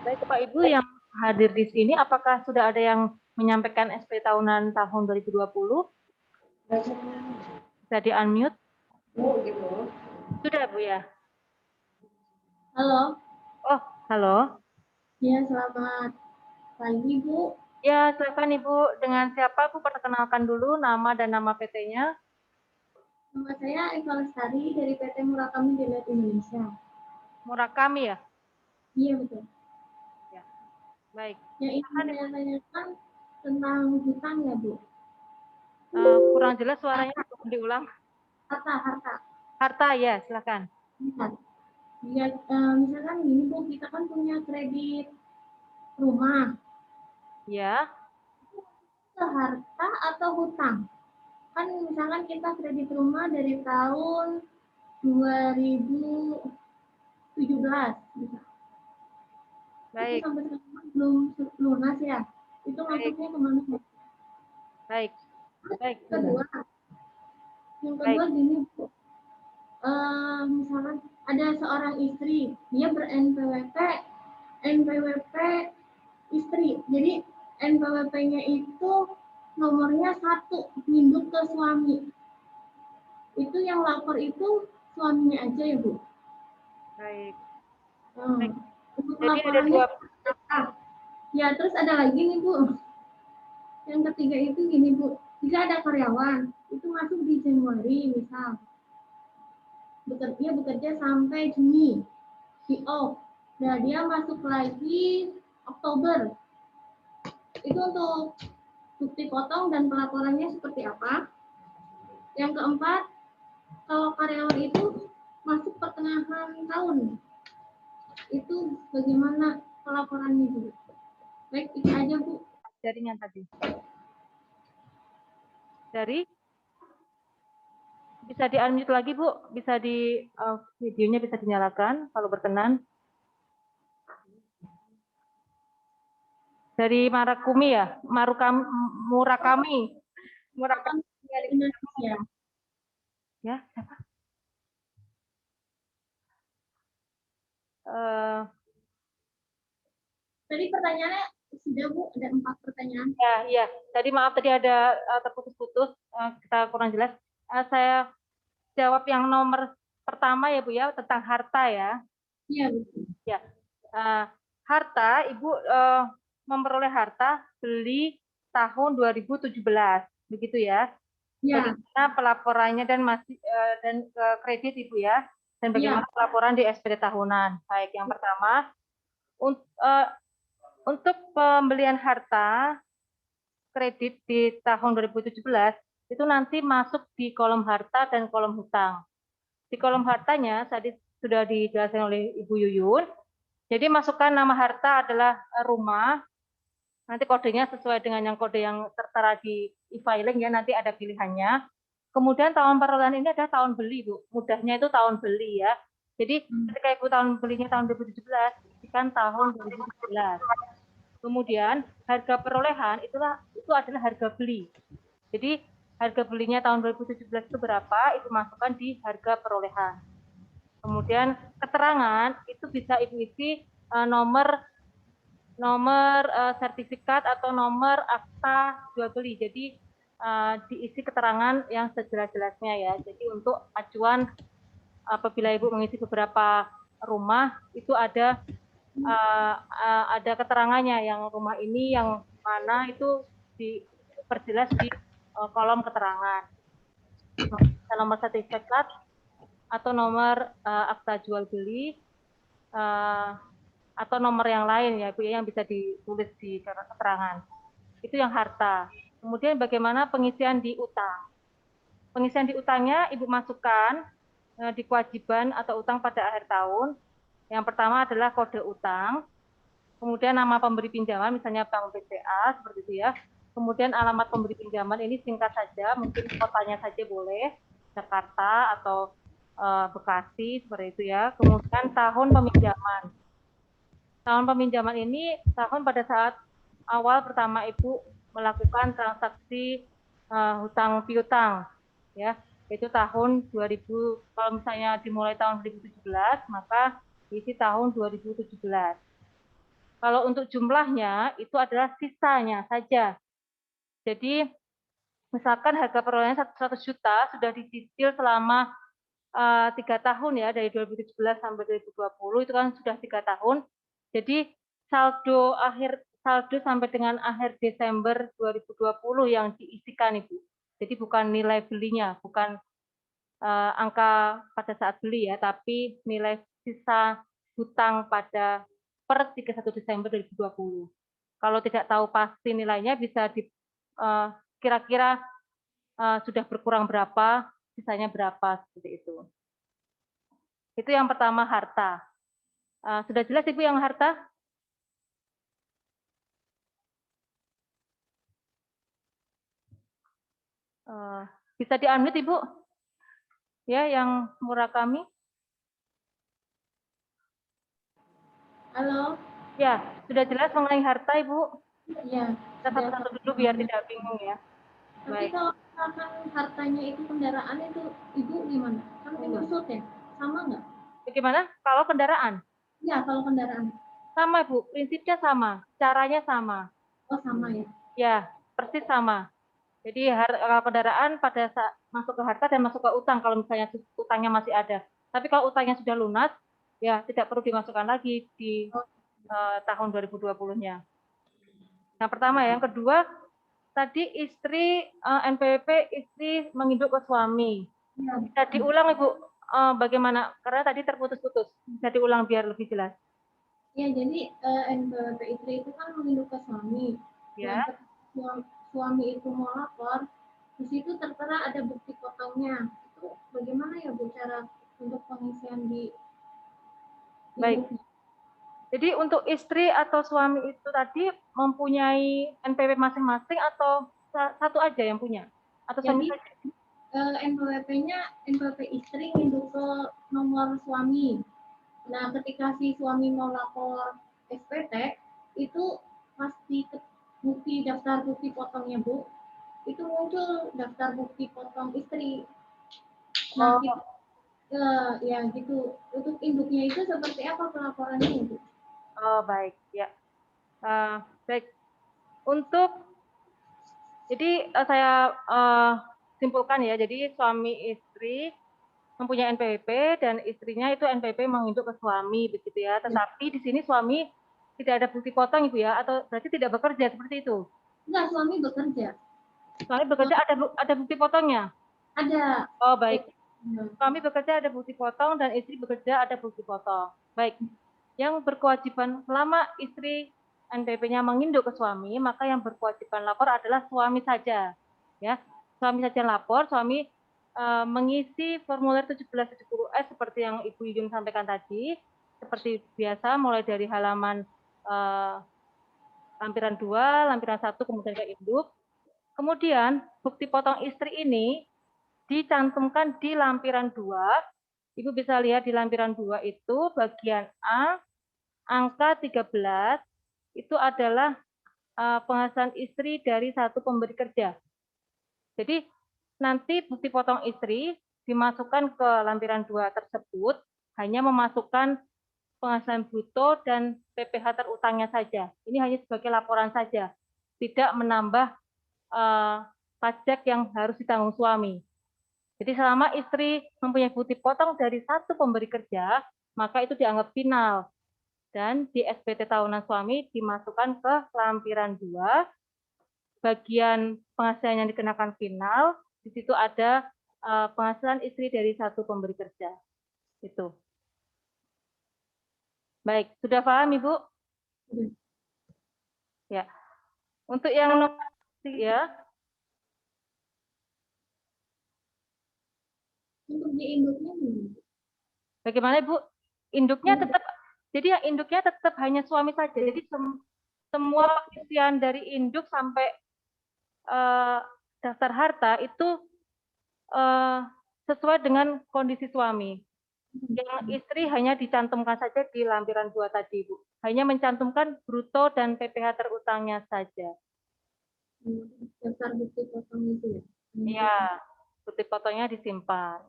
Baik Bapak Ibu yang hadir di sini, apakah sudah ada yang menyampaikan SP tahunan tahun 2020? Bisa di-unmute? Sudah Bu ya? Halo. Oh, halo. Ya, selamat pagi, Bu. Ya, silakan Ibu. Dengan siapa Bu? Perkenalkan dulu nama dan nama PT-nya. Nama saya Eva Lestari dari PT Murakami Dilihat Indonesia. Murakami ya? Iya, betul. Ya. Baik. Yang ingin saya tanyakan tentang hutang ya, Bu? Kurang jelas suaranya, diulang. Harta. Harta ya, silakan. Ya, misalkan gini Bu, kita kan punya kredit rumah. Ya. Itu harta atau hutang? Kan misalkan kita kredit rumah dari tahun 2017. Baik. Itu sampai sekarang belum lunas ya? Itu masuknya kemana? Baik. Yang kedua gini Bu, misalkan ada seorang istri, dia ber-NPWP istri, jadi NPWP-nya itu nomornya 1, induk ke suami. Itu yang lapor itu suaminya aja ya, Bu? Baik. Hmm. Untuk Jadi ada laporannya dua. apa? Ya, terus ada lagi nih, Bu. Yang ketiga itu gini, Bu. Jika ada karyawan, itu masuk di Januari, misal. Bekerja sampai Juni. Di off. Nah, dia masuk lagi Oktober. Itu untuk bukti potong dan pelaporannya seperti apa? Yang keempat, kalau karyawan itu masuk pertengahan tahun, itu bagaimana pelaporannya, Bu? Baik, itu aja, Bu. Jaringan tadi. Dari bisa di unmute lagi, Bu. Bisa di videonya bisa dinyalakan kalau berkenan. Dari Marakumi ya, Murakami. Indonesia. Ya, siapa? Tadi pertanyaannya sudah, Bu, ada 4 pertanyaan. Ya. Tadi maaf tadi ada terputus-putus, kita kurang jelas. Saya jawab yang nomor pertama ya, Bu ya, tentang harta ya. Iya, betul. Ya. Harta, Ibu memperoleh harta beli tahun 2017, begitu ya. Ya. Bagaimana pelaporannya dan kredit Ibu ya, dan bagaimana pelaporan di SPD tahunan. Baik, yang pertama untuk pembelian harta kredit di tahun 2017 itu nanti masuk di kolom harta dan kolom hutang. Di kolom hartanya tadi sudah dijelaskan oleh Ibu Yuyun. Jadi masukkan nama harta adalah rumah. Nanti kodenya sesuai dengan kode yang tertera di e-filing ya, nanti ada pilihannya. Kemudian tahun perolehan ini adalah tahun beli, Bu. Mudahnya itu tahun beli ya. Jadi ketika Ibu tahun belinya tahun 2017, kan tahun 2017. Kemudian harga perolehan itu adalah harga beli. Jadi harga belinya tahun 2017 itu berapa, itu masukkan di harga perolehan. Kemudian keterangan itu bisa Ibu isi nomor sertifikat atau nomor akta jual beli. Jadi diisi keterangan yang sejelas-jelasnya ya. Jadi untuk acuan apabila Ibu mengisi beberapa rumah itu ada keterangannya, yang rumah ini yang mana itu diperjelas di kolom keterangan. Nomor sertifikat atau nomor akta jual beli atau nomor yang lain ya, Bu, yang bisa ditulis di keterangan. Itu yang harta. Kemudian bagaimana pengisian di utang? Pengisian di utangnya Ibu masukkan di kewajiban atau utang pada akhir tahun. Yang pertama adalah kode utang, kemudian nama pemberi pinjaman, misalnya Bank BCA, seperti itu ya. Kemudian alamat pemberi pinjaman ini singkat saja, mungkin kotanya saja boleh, Jakarta atau Bekasi, seperti itu ya. Kemudian tahun peminjaman. Tahun peminjaman ini tahun pada saat awal pertama Ibu melakukan transaksi hutang piutang, ya. Itu tahun 2000, kalau misalnya dimulai tahun 2017, maka diisi tahun 2017. Kalau untuk jumlahnya itu adalah sisanya saja. Jadi misalkan harga perolehan 100 juta sudah dicicil selama 3 tahun ya, dari 2017 sampai 2020 itu kan sudah 3 tahun. Jadi saldo sampai dengan akhir Desember 2020 yang diisikan Ibu. Jadi bukan nilai belinya, bukan angka pada saat beli ya, tapi nilai sisa hutang pada per 31 Desember 2020. Kalau tidak tahu pasti nilainya bisa kira-kira sudah berkurang berapa, sisanya berapa, seperti itu. Itu yang pertama, harta. Sudah jelas Ibu yang harta? Bisa di-unmute Ibu? Ya, yang Murakami. Halo. Ya, sudah jelas mengenai harta Ibu? Ya. Kita satu-satu dulu biar tidak bingung ya. Tapi kalau misalkan hartanya itu kendaraan itu Ibu gimana? Kan penyusut ya? Sama nggak? Bagaimana? Kalau kendaraan? Iya, kalau kendaraan. Sama Bu, prinsipnya sama, caranya sama. Oh, sama ya? Ya, persis sama. Jadi kendaraan pada saat masuk ke harta dan masuk ke utang kalau misalnya utangnya masih ada. Tapi kalau utangnya sudah lunas, ya tidak perlu dimasukkan lagi di tahun 2020-nya. Yang pertama, yang kedua, tadi istri NPWP istri menginduk ke suami. Ya, Bisa diulang Ibu bagaimana? Karena tadi terputus-putus. Bisa diulang biar lebih jelas. ya jadi NPWP istri itu kan menginduk ke suami. Ya. Dan suami itu mau lapor, di situ tertera ada bukti potongnya. Itu bagaimana ya Bu cara untuk pengisian di Baik. Jadi untuk istri atau suami itu tadi mempunyai NPWP masing-masing atau satu aja yang punya? Atau Jadi saja? NPWP-nya NPWP istri nginduk ke nomor suami. Nah, ketika si suami mau lapor SPT, itu pasti bukti daftar bukti potongnya Bu, itu muncul daftar bukti potong istri. Nah, ya gitu. Untuk induknya itu seperti apa pelaporannya Bu? Oh baik ya. Baik. Untuk jadi saya simpulkan ya. Jadi suami istri mempunyai NPWP dan istrinya itu NPWP menginduk ke suami begitu ya. Tetapi di sini suami tidak ada bukti potong Ibu ya, atau berarti tidak bekerja seperti itu? Enggak, suami bekerja. Suami bekerja ada bukti potongnya? Ada. Oh baik. Suami bekerja ada bukti potong dan istri bekerja ada bukti potong. Baik. Yang berkewajiban selama istri NPWP-nya menginduk ke suami, maka yang berkewajiban lapor adalah suami saja. Ya, suami saja lapor, suami mengisi formulir 1770S seperti yang Ibu Yuyun sampaikan tadi, seperti biasa mulai dari halaman lampiran 2, lampiran 1, kemudian ke induk. Kemudian bukti potong istri ini dicantumkan di lampiran 2. Ibu bisa lihat di lampiran 2 itu bagian A, angka 13, itu adalah penghasilan istri dari satu pemberi kerja. Jadi nanti bukti potong istri dimasukkan ke lampiran 2 tersebut, hanya memasukkan penghasilan bruto dan PPh terutangnya saja. Ini hanya sebagai laporan saja, tidak menambah pajak yang harus ditanggung suami. Jadi selama istri mempunyai bukti potong dari satu pemberi kerja, maka itu dianggap final. Dan di SPT tahunan suami dimasukkan ke lampiran 2, bagian penghasilan yang dikenakan final, di situ ada penghasilan istri dari satu pemberi kerja. Itu. Baik, sudah paham Ibu? Ya. Untuk yang nomor 3, untuk di induknya bagaimana Ibu? Induknya tetap, jadi yang induknya tetap hanya suami saja. Jadi semua pengisian dari induk sampai daftar harta itu sesuai dengan kondisi suami. Yang istri hanya dicantumkan saja di lampiran 2 tadi, Bu. Hanya mencantumkan bruto dan PPh terutangnya saja. daftar bukti potong itu ya? Iya, bukti potongnya disimpan.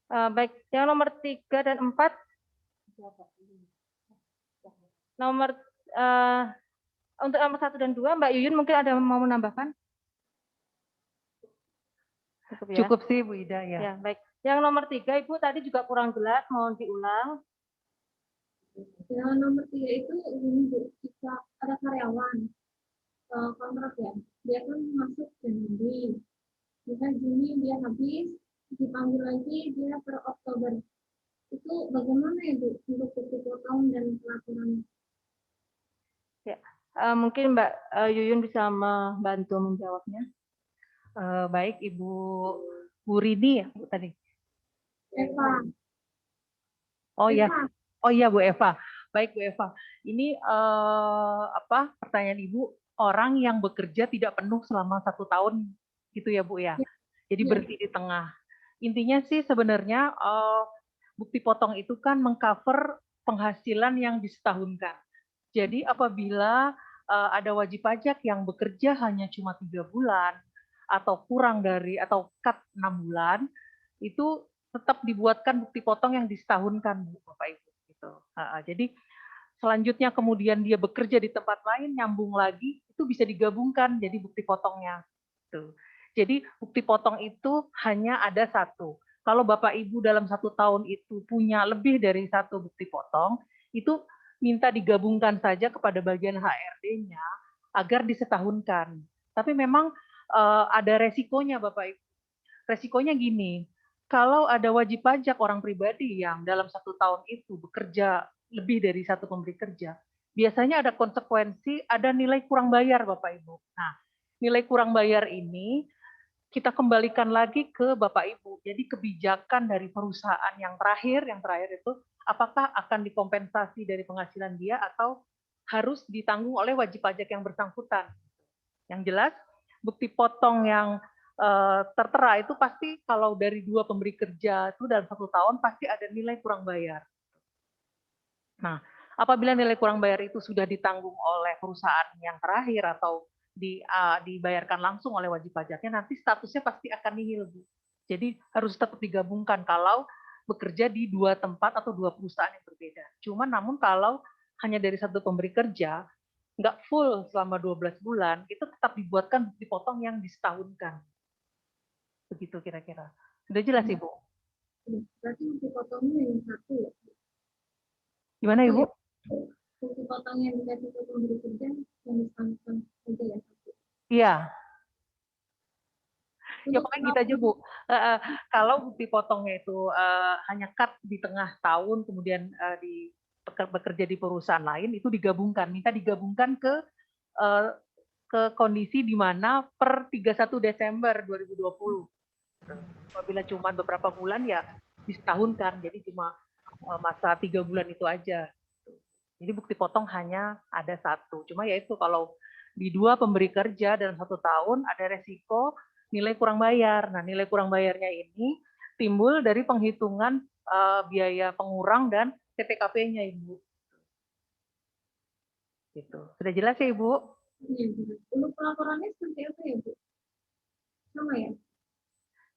Baik, yang nomor 3 dan 4. Nomor untuk nomor 1 dan 2, Mbak Yuyun mungkin ada mau menambahkan? Cukup ya? Cukup sih Bu Ida ya. Ya, baik. Yang nomor 3, Ibu tadi juga kurang jelas, mohon diulang. Yang nomor 3 itu jika ada karyawan kontrak ya, dia kan masuk Januari, misalnya Juni dia habis, dipanggil lagi dia per Oktober. Itu bagaimana ya Bu untuk bukti potong dan pelaporan? Ya, mungkin Mbak Yuyun bisa membantu menjawabnya. Baik Ibu Bu Rini ya Bu tadi. Eva. Oh ya, Eva. oh iya Bu Eva. Baik Bu Eva. Ini pertanyaan Ibu, orang yang bekerja tidak penuh selama 1 tahun gitu ya Bu ya. Jadi berhenti di tengah. Intinya sih sebenarnya bukti potong itu kan mengcover penghasilan yang disetahunkan. Jadi apabila ada wajib pajak yang bekerja hanya cuma 3 bulan atau kurang dari atau cut 6 bulan, itu tetap dibuatkan bukti potong yang disetahunkan, Bu, Bapak Ibu. Gitu. Jadi selanjutnya kemudian dia bekerja di tempat lain, nyambung lagi, itu itu bisa digabungkan jadi bukti potongnya. Tuh. Jadi bukti potong itu hanya ada satu. Kalau Bapak Ibu dalam 1 tahun itu punya lebih dari satu bukti potong, itu minta digabungkan saja kepada bagian HRD-nya agar disetahunkan. Tapi memang ada resikonya Bapak Ibu. Resikonya gini, kalau ada wajib pajak orang pribadi yang dalam 1 tahun itu bekerja lebih dari satu pemberi kerja, biasanya ada konsekuensi, ada nilai kurang bayar Bapak Ibu. Nah, nilai kurang bayar ini kita kembalikan lagi ke Bapak Ibu. Jadi kebijakan dari perusahaan yang terakhir itu apakah akan dikompensasi dari penghasilan dia atau harus ditanggung oleh wajib pajak yang bersangkutan. Yang jelas bukti potong yang tertera itu pasti kalau dari 2 pemberi kerja itu dalam 1 tahun pasti ada nilai kurang bayar. Nah, apabila nilai kurang bayar itu sudah ditanggung oleh perusahaan yang terakhir atau dibayarkan langsung oleh wajib pajaknya, nanti statusnya pasti akan nihil, Bu. Jadi harus tetap digabungkan kalau bekerja di 2 tempat atau 2 perusahaan yang berbeda. Namun kalau hanya dari satu pemberi kerja, nggak full selama 12 bulan, itu tetap dibuatkan bukti potong yang disetahunkan. Begitu kira-kira. Sudah jelas, Ibu? Berarti bukti potongnya yang satu ya? Gimana, Ibu? Bukti potong yang dikasih ke pemberi kerja yang disetahunkan saja ya satu? Iya. Ya pokoknya gitu aja, Bu. Kalau bukti potongnya itu hanya cut di tengah tahun, kemudian bekerja di perusahaan lain, itu digabungkan. Minta digabungkan ke kondisi di mana per 31 Desember 2020. Apabila cuma beberapa bulan ya disetahunkan, jadi cuma masa 3 bulan itu aja. Jadi bukti potong hanya ada satu. Cuma ya itu kalau di 2 pemberi kerja dalam 1 tahun ada resiko nilai kurang bayar. Nah, nilai kurang bayarnya ini timbul dari penghitungan biaya pengurang dan TPKP-nya, Ibu. Gitu. Sudah jelas ya, Ibu? Iya, untuk pelaporannya seperti apa ya, Bu? Sama ya?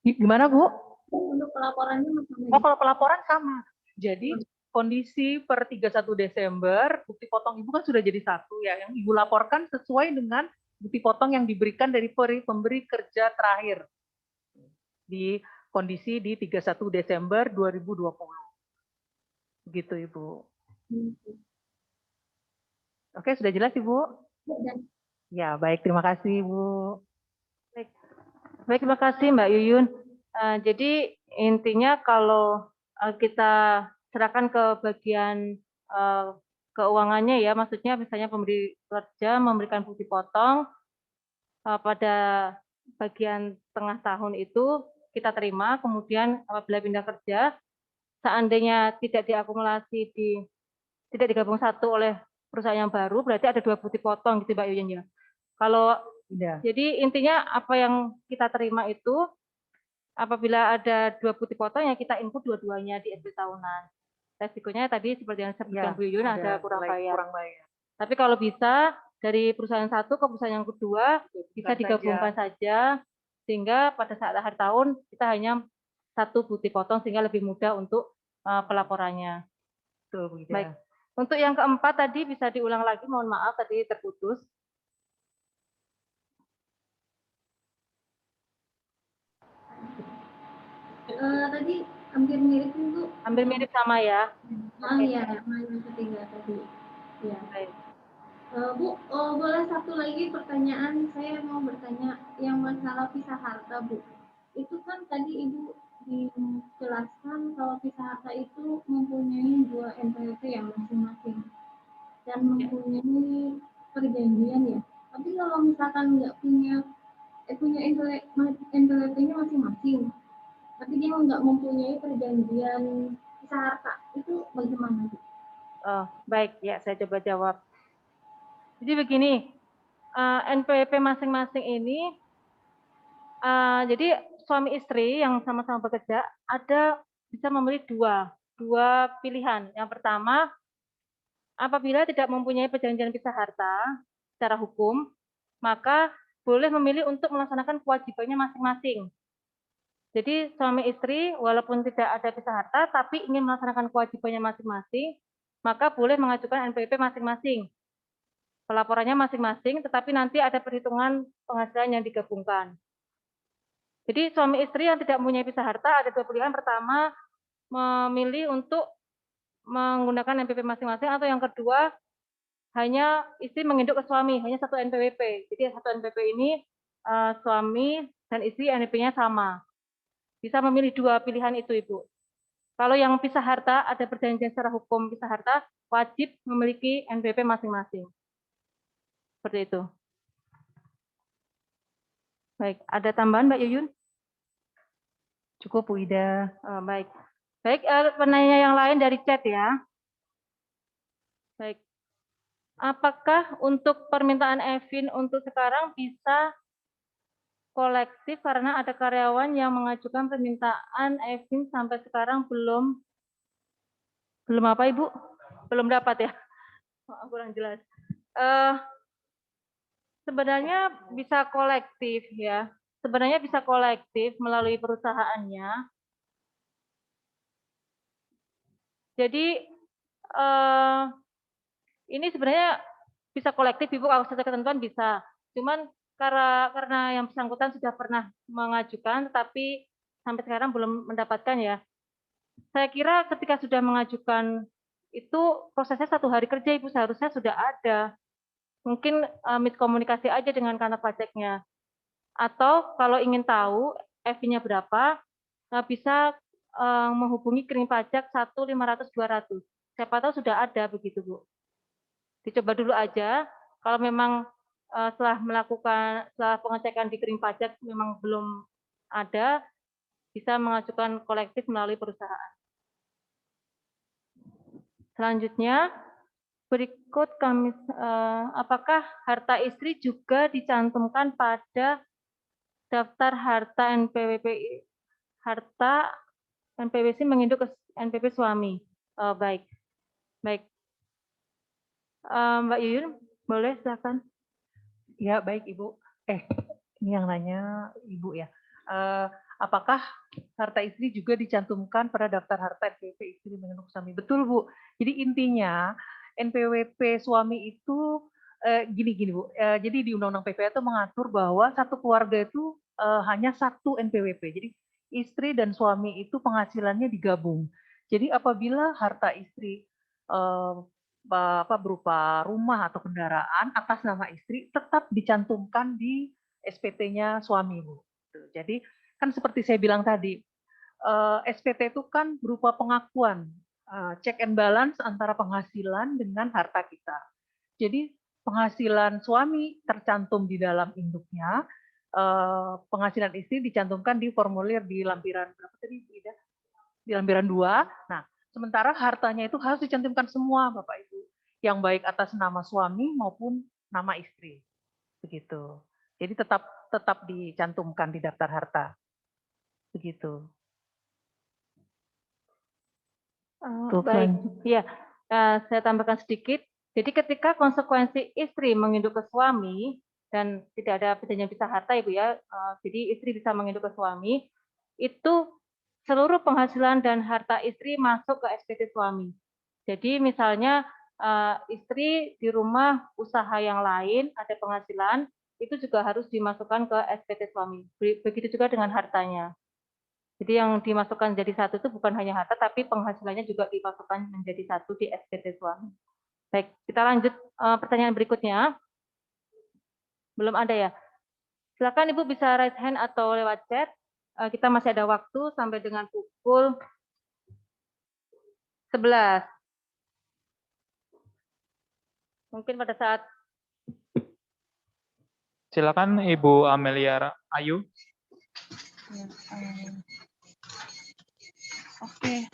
Gimana, Bu? Untuk pelaporannya sama ya? Oh, kalau pelaporan sama. Jadi kondisi per 31 Desember, bukti potong Ibu kan sudah jadi satu ya, yang Ibu laporkan sesuai dengan bukti potong yang diberikan dari pemberi kerja terakhir di kondisi di 31 Desember 2020. Begitu, Ibu. Oke, sudah jelas, Ibu? Ya, baik. Terima kasih, Ibu. Baik, terima kasih Mbak Yuyun. Jadi intinya kalau kita serahkan ke bagian keuangannya ya, maksudnya misalnya pemberi kerja memberikan bukti potong pada bagian tengah tahun itu kita terima, kemudian apabila pindah kerja, seandainya tidak diakumulasi tidak digabung satu oleh perusahaan yang baru, berarti ada 2 bukti potong gitu Mbak Yuyun ya. Kalau jadi intinya apa yang kita terima itu apabila ada 2 bukti potong yang kita input dua-duanya di SPT tahunan. Resikonya tadi seperti yang disebutkan Bu Yuyun ada kurang bayar. Tapi kalau bisa dari perusahaan satu ke perusahaan yang kedua bisa digabungkan saja sehingga pada saat akhir tahun kita hanya satu bukti potong sehingga lebih mudah untuk pelaporannya. Baik. Untuk yang keempat tadi bisa diulang lagi, mohon maaf tadi terputus. Tadi hampir mirip itu. Hampir mirip sama ya. Oh iya, yang ketiga tadi. Ya. Baik. Bu, boleh satu lagi pertanyaan, saya mau bertanya yang masalah pisah harta, Bu. Itu kan tadi Ibu dijelaskan kalau pisah harta itu mempunyai 2 NPWP yang masing-masing dan mempunyai perjanjian ya. Tapi kalau misalkan nggak punya NPWP-nya masing-masing, tapi dia nggak mempunyai perjanjian pisah harta, itu bagaimana, Bu? Baik, ya saya coba jawab. Jadi begini, NPWP masing-masing ini, jadi suami istri yang sama-sama bekerja bisa memilih dua pilihan. Yang pertama, apabila tidak mempunyai perjanjian pisah harta secara hukum, maka boleh memilih untuk melaksanakan kewajibannya masing-masing. Jadi suami istri walaupun tidak ada pisah harta tapi ingin melaksanakan kewajibannya masing-masing, maka boleh mengajukan NPWP masing-masing. pelaporannya masing-masing, tetapi nanti ada perhitungan penghasilan yang digabungkan. Jadi suami istri yang tidak mempunyai pisah harta ada dua pilihan. Pertama, memilih untuk menggunakan NPWP masing-masing, atau yang kedua, hanya istri menginduk ke suami, hanya satu NPWP. Jadi satu NPWP ini suami dan istri NPWP-nya sama. Bisa memilih dua pilihan itu, Ibu. Kalau yang pisah harta, ada perjanjian secara hukum pisah harta, wajib memiliki NPWP masing-masing. Seperti itu. Baik, ada tambahan Mbak Yuyun? Cukup Bu Ida. Baik. Baik, penanya yang lain dari chat ya. Baik. Apakah untuk permintaan Evin untuk sekarang bisa kolektif karena ada karyawan yang mengajukan permintaan Evin sampai sekarang belum apa Ibu? Belum dapat ya? Oh, kurang jelas. Sebenarnya bisa kolektif ya. Sebenarnya bisa kolektif melalui perusahaannya. Jadi ini sebenarnya bisa kolektif Ibu, kalau sesuai ketentuan bisa. Cuman karena yang bersangkutan sudah pernah mengajukan tetapi sampai sekarang belum mendapatkan ya. Saya kira ketika sudah mengajukan itu prosesnya 1 hari kerja Ibu, seharusnya sudah ada. Mungkin miskomunikasi aja dengan kantor pajaknya. Atau kalau ingin tahu FI-nya berapa, bisa menghubungi Kirim Pajak 1-500-200. Siapa tahu sudah ada begitu Bu. Dicoba dulu aja. Kalau memang setelah pengecekan di Kirim Pajak memang belum ada, bisa mengajukan kolektif melalui perusahaan. Selanjutnya, berikut kami, apakah harta istri juga dicantumkan pada daftar harta NPWP, harta NPWP menginduk ke NPWP suami? Baik. Mbak Yuyun, boleh silakan. Ya, baik Ibu. Ini yang nanya Ibu ya. Apakah harta istri juga dicantumkan pada daftar harta NPWP istri menginduk suami? Betul Bu. Jadi intinya NPWP suami itu gini Bu. Jadi di Undang-Undang PPA itu mengatur bahwa satu keluarga itu hanya satu NPWP. Jadi istri dan suami itu penghasilannya digabung. Jadi apabila harta istri berupa rumah atau kendaraan atas nama istri tetap dicantumkan di SPT-nya suami Bu. Jadi kan seperti saya bilang tadi, SPT itu kan berupa pengakuan, check and balance antara penghasilan dengan harta kita. Jadi penghasilan suami tercantum di dalam induknya, penghasilan istri dicantumkan di formulir di lampiran berapa tadi? Di lampiran 2. Nah, sementara hartanya itu harus dicantumkan semua Bapak Ibu, yang baik atas nama suami maupun nama istri. Begitu. Jadi tetap dicantumkan di daftar harta. Begitu. Baik. Iya, saya tambahkan sedikit. Jadi ketika konsekuensi istri menginduk ke suami dan tidak ada perjanjian pisah harta Ibu ya, jadi istri bisa menginduk ke suami, itu seluruh penghasilan dan harta istri masuk ke SPT suami. Jadi misalnya istri di rumah usaha yang lain ada penghasilan, itu juga harus dimasukkan ke SPT suami. Begitu juga dengan hartanya. Jadi yang dimasukkan jadi satu itu bukan hanya harta, tapi penghasilannya juga dimasukkan menjadi satu di SPT suami. Baik, kita lanjut pertanyaan berikutnya. Belum ada ya? Silakan Ibu bisa raise hand atau lewat chat. Kita masih ada waktu sampai dengan pukul 11. Mungkin pada saat. Silakan Ibu Amelia Ayu. Ya, Oke,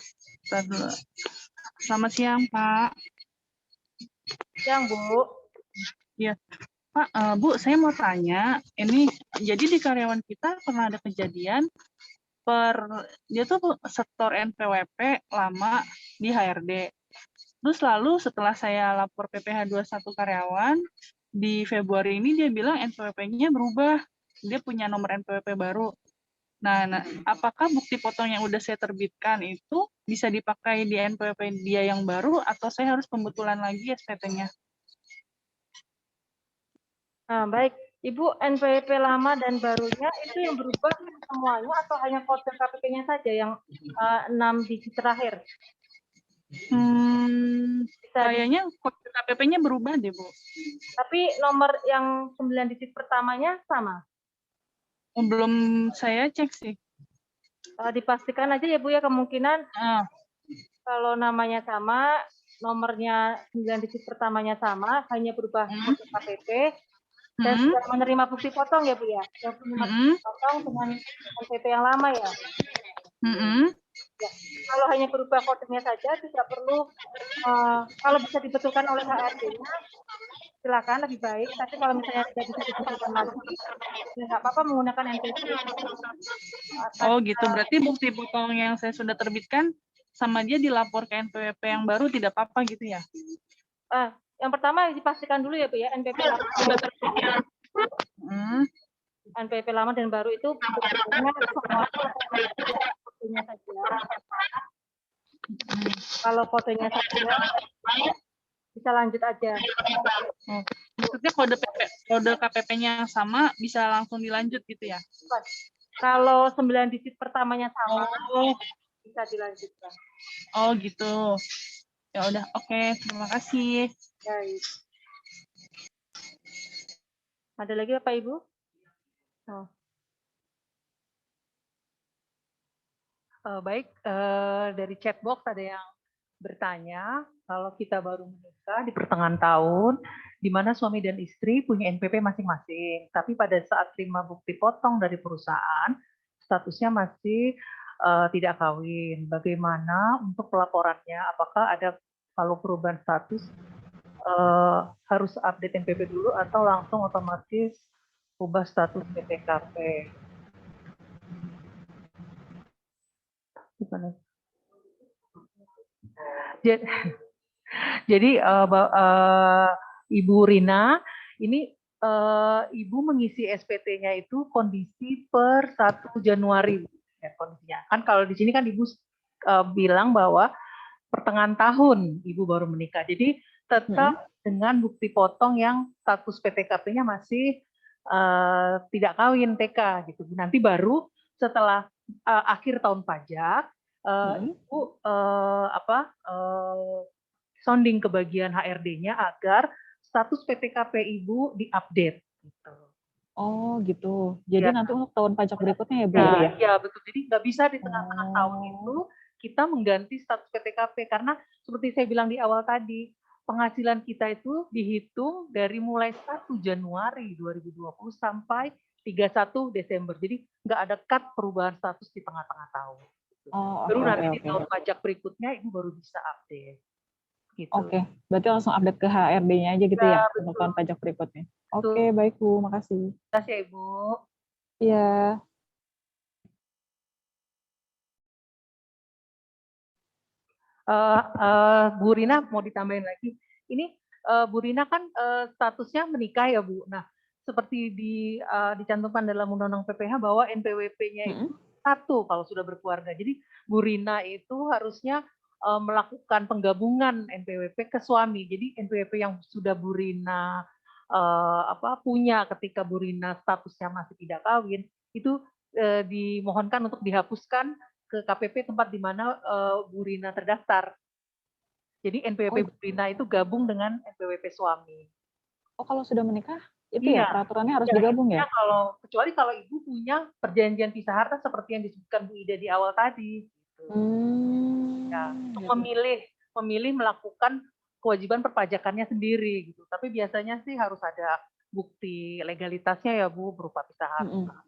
selamat siang Pak. Siang Bu. Ya, Pak, Bu, saya mau tanya, ini jadi di karyawan kita pernah ada kejadian dia tuh setor NPWP lama di HRD. Terus lalu setelah saya lapor PPh 21 karyawan, di Februari ini dia bilang NPWP-nya berubah, dia punya nomor NPWP baru. Nah, apakah bukti potong yang udah saya terbitkan itu bisa dipakai di NPWP dia yang baru atau saya harus pembetulan lagi SPT-nya? Baik, Ibu, NPWP lama dan barunya itu yang berubah semuanya atau hanya kode KPP-nya saja yang 6 digit terakhir? Bisa Kayaknya kode KPP-nya berubah deh, Bu. tapi nomor yang 9 digit pertamanya sama. Belum saya cek sih. Dipastikan aja ya Bu ya, kemungkinan Ah, kalau namanya sama, nomornya 9 digit pertamanya sama, hanya berubah kode KPP dan mm, sudah menerima bukti potong ya Bu ya, yang menerima bukti potong dengan NPWP yang lama ya. Ya, kalau hanya berubah kodenya saja tidak perlu, kalau bisa dibetulkan oleh HRD-nya silakan, lebih baik, tapi kalau misalnya tidak bisa dibetulkan lagi, ya nggak apa-apa menggunakan NPWP. Oh gitu, berarti bukti potong yang saya sudah terbitkan sama dia dilapor ke NPWP yang baru tidak apa-apa gitu ya? Yang pertama dipastikan dulu ya Bu ya, NPWP lama, NPWP lama dan baru itu buktinya semua fotonya saja. Kalau fotonya saja bisa lanjut aja. Maksudnya kode KPP-nya sama bisa langsung dilanjut gitu ya? Kalau 9 digit pertamanya sama, bisa dilanjutkan. Oh gitu. Ya udah, oke, terima kasih. Baik. Ada lagi Bapak Ibu? Baik, dari chatbox ada yang bertanya, kalau kita baru menikah di pertengahan tahun, di mana suami dan istri punya NPP masing-masing, tapi pada saat terima bukti potong dari perusahaan, statusnya masih tidak kawin. Bagaimana untuk pelaporannya? Apakah ada kalau perubahan status harus update NPP dulu atau langsung otomatis ubah status PPKP? Gimana? Jadi Ibu Rina, ini Ibu mengisi SPT-nya itu kondisi per 1 Januari ya, kondisinya. Kan kalau di sini kan Ibu bilang bahwa pertengahan tahun Ibu baru menikah. Jadi tetap dengan bukti potong yang status PTKP-nya masih tidak kawin TK gitu. Nanti baru setelah akhir tahun pajak Ibu sounding ke bagian HRD-nya agar status PTKP Ibu diupdate. Gitu. Oh gitu. Jadi Ya. nanti untuk tahun pajak berikutnya ya Bu Ya, ya? ya betul. Jadi nggak bisa di tengah-tengah tahun itu kita mengganti status PTKP karena seperti saya bilang di awal tadi, penghasilan kita itu dihitung dari mulai 1 Januari 2020 sampai 31 Desember. Jadi nggak ada cut perubahan status di tengah-tengah tahun. Oh, Baru oke, nanti oke, di tahun pajak berikutnya Ibu baru bisa update. Gitu. Oke, berarti langsung update ke HRD-nya aja gitu ya, betul. untuk tahun pajak berikutnya. Betul. Oke, baik Bu, makasih. Terima kasih ya Ibu. Iya. Bu Rina mau ditambahin lagi. Ini Bu Rina kan statusnya menikah ya Bu. Nah, seperti dicantumkan dalam Undang-Undang PPH bahwa NPWP-nya itu 1 kalau sudah berkeluarga. Jadi Bu Rina itu harusnya melakukan penggabungan NPWP ke suami. Jadi NPWP yang sudah Bu Rina punya ketika Bu Rina statusnya masih tidak kawin itu dimohonkan untuk dihapuskan ke KPP tempat di mana Bu Rina terdaftar. Jadi NPWP Bu Rina itu gabung dengan NPWP suami. Oh, kalau sudah menikah itu ya peraturannya harus digabung ya? Kecuali kalau Ibu punya perjanjian pisah harta seperti yang disebutkan Bu Ida di awal tadi. Gitu. Ya, untuk memilih melakukan kewajiban perpajakannya sendiri gitu. Tapi biasanya sih harus ada bukti legalitasnya ya Bu berupa pisah harta.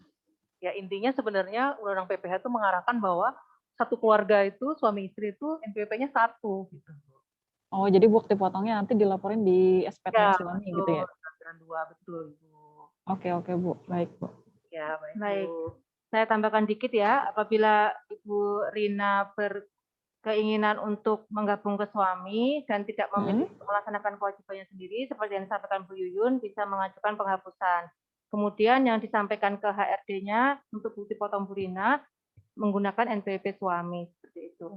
Ya intinya sebenarnya Undang-Undang PPH itu mengarahkan bahwa satu keluarga itu suami istri itu NPWP-nya 1 gitu. Oh, jadi bukti potongnya nanti dilaporin di SPT-nya suami betul, gitu ya? Peraturan 2 betul Bu. Oke Bu, baik Bu. Ya baik. Baik. Bu. Saya tambahkan dikit ya, apabila Ibu Rina berkeinginan untuk menggabung ke suami dan tidak memilih melaksanakan kewajibannya sendiri, seperti yang disampaikan Bu Yuyun, bisa mengajukan penghapusan. Kemudian yang disampaikan ke HRD-nya untuk bukti potong Bu Rina menggunakan NPWP suami, seperti itu.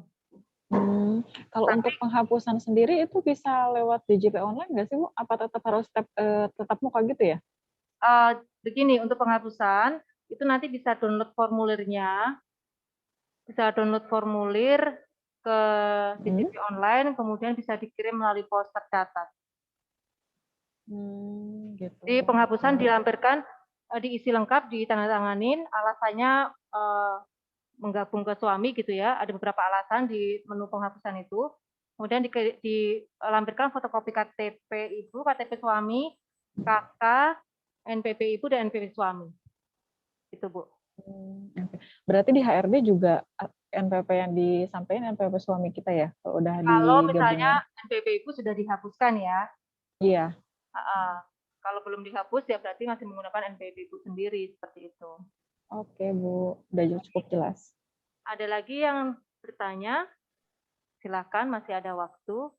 Kalau untuk penghapusan sendiri itu bisa lewat DJP online nggak sih Bu? Apa tetap harus tetap muka gitu ya? begini, untuk penghapusan itu nanti bisa download formulirnya, bisa download formulir ke DJP online, kemudian bisa dikirim melalui pos tercatat. Gitu. Jadi penghapusan dilampirkan, diisi lengkap, ditandatanganin, alasannya menggabung ke suami gitu ya. Ada beberapa alasan di menu penghapusan itu. Kemudian dilampirkan fotokopi KTP ibu, KTP suami, KK, NPP ibu, dan NPP suami. Itu Bu. Oke. Berarti di HRD juga NPP yang disampaikan NPP suami kita ya? Kalau udah Kalau digabungin. misalnya NPP ibu sudah dihapuskan ya. Iya. Kalau belum dihapus ya berarti masih menggunakan NPP ibu sendiri, seperti itu. Oke Bu, udah cukup jelas. Ada lagi yang bertanya? Silakan, masih ada waktu.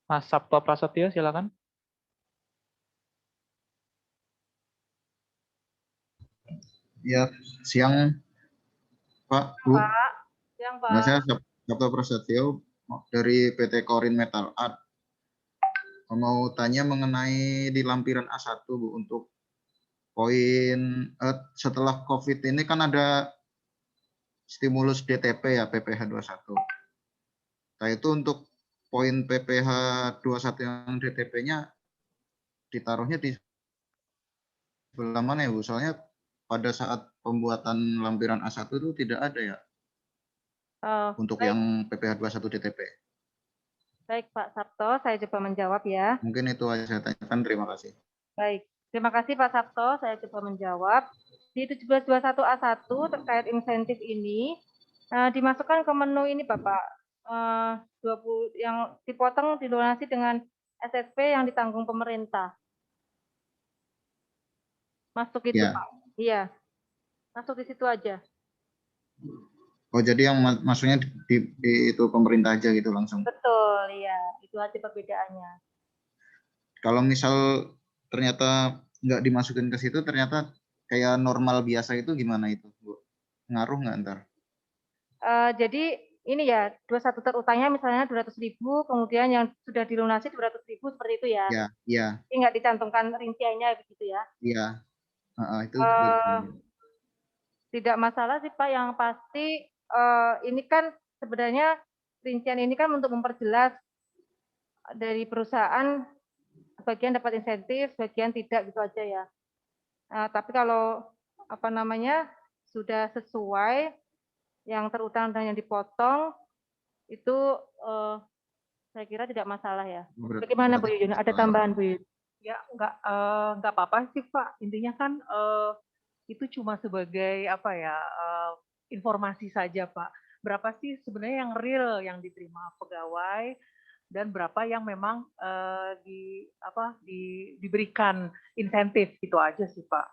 Mas Sabto Prasetyo, silakan. Ya, siang Pak, Bu. Pak, siang Pak. Nah, saya Sabto Prasetyo dari PT Korin Metal Art. Mau tanya mengenai di lampiran A1 Bu, untuk poin setelah COVID ini kan ada stimulus DTP ya, PPh 21. Nah, itu untuk poin PPh 21 yang DTP-nya ditaruhnya di sebelah mana ya Bu? Soalnya pada saat pembuatan lampiran A1 itu tidak ada ya untuk Baik. yang PPh 21 DTP. Baik Pak Sabto, saya coba menjawab ya. Mungkin itu aja saya tanyakan, terima kasih. Baik, terima kasih Pak Sabto, saya coba menjawab. Di 1721A1 terkait insentif ini, dimasukkan ke menu ini Bapak, 20 yang dipotong dilunasi dengan SSP yang ditanggung pemerintah. Masuk itu Ya. Pak. Iya, masuk di situ aja. Oh, jadi yang maksudnya di itu pemerintah aja gitu langsung. Betul, iya. Itu aja perbedaannya. Kalau misal ternyata nggak dimasukin ke situ, ternyata kayak normal biasa itu gimana itu, Bu? Ngaruh nggak ntar? Jadi ini ya, 21 terutangnya misalnya 200.000, kemudian yang sudah dilunasi 200.000 seperti itu ya. Ya, iya. Ini nggak dicantumkan rinciannya begitu ya. Iya. Itu juga. Tidak masalah sih Pak, yang pasti ini kan sebenarnya rincian ini kan untuk memperjelas dari perusahaan, sebagian dapat insentif, sebagian tidak gitu aja ya. Tapi kalau apa namanya sudah sesuai yang terutang dan yang dipotong itu saya kira tidak masalah ya. Bagaimana Bu Yuyun? Ada tambahan Bu Yuyun? Ya, nggak apa-apa sih Pak. Intinya kan itu cuma sebagai apa ya, informasi saja Pak. Berapa sih sebenarnya yang real yang diterima pegawai dan berapa yang memang diberikan insentif, gitu aja sih Pak.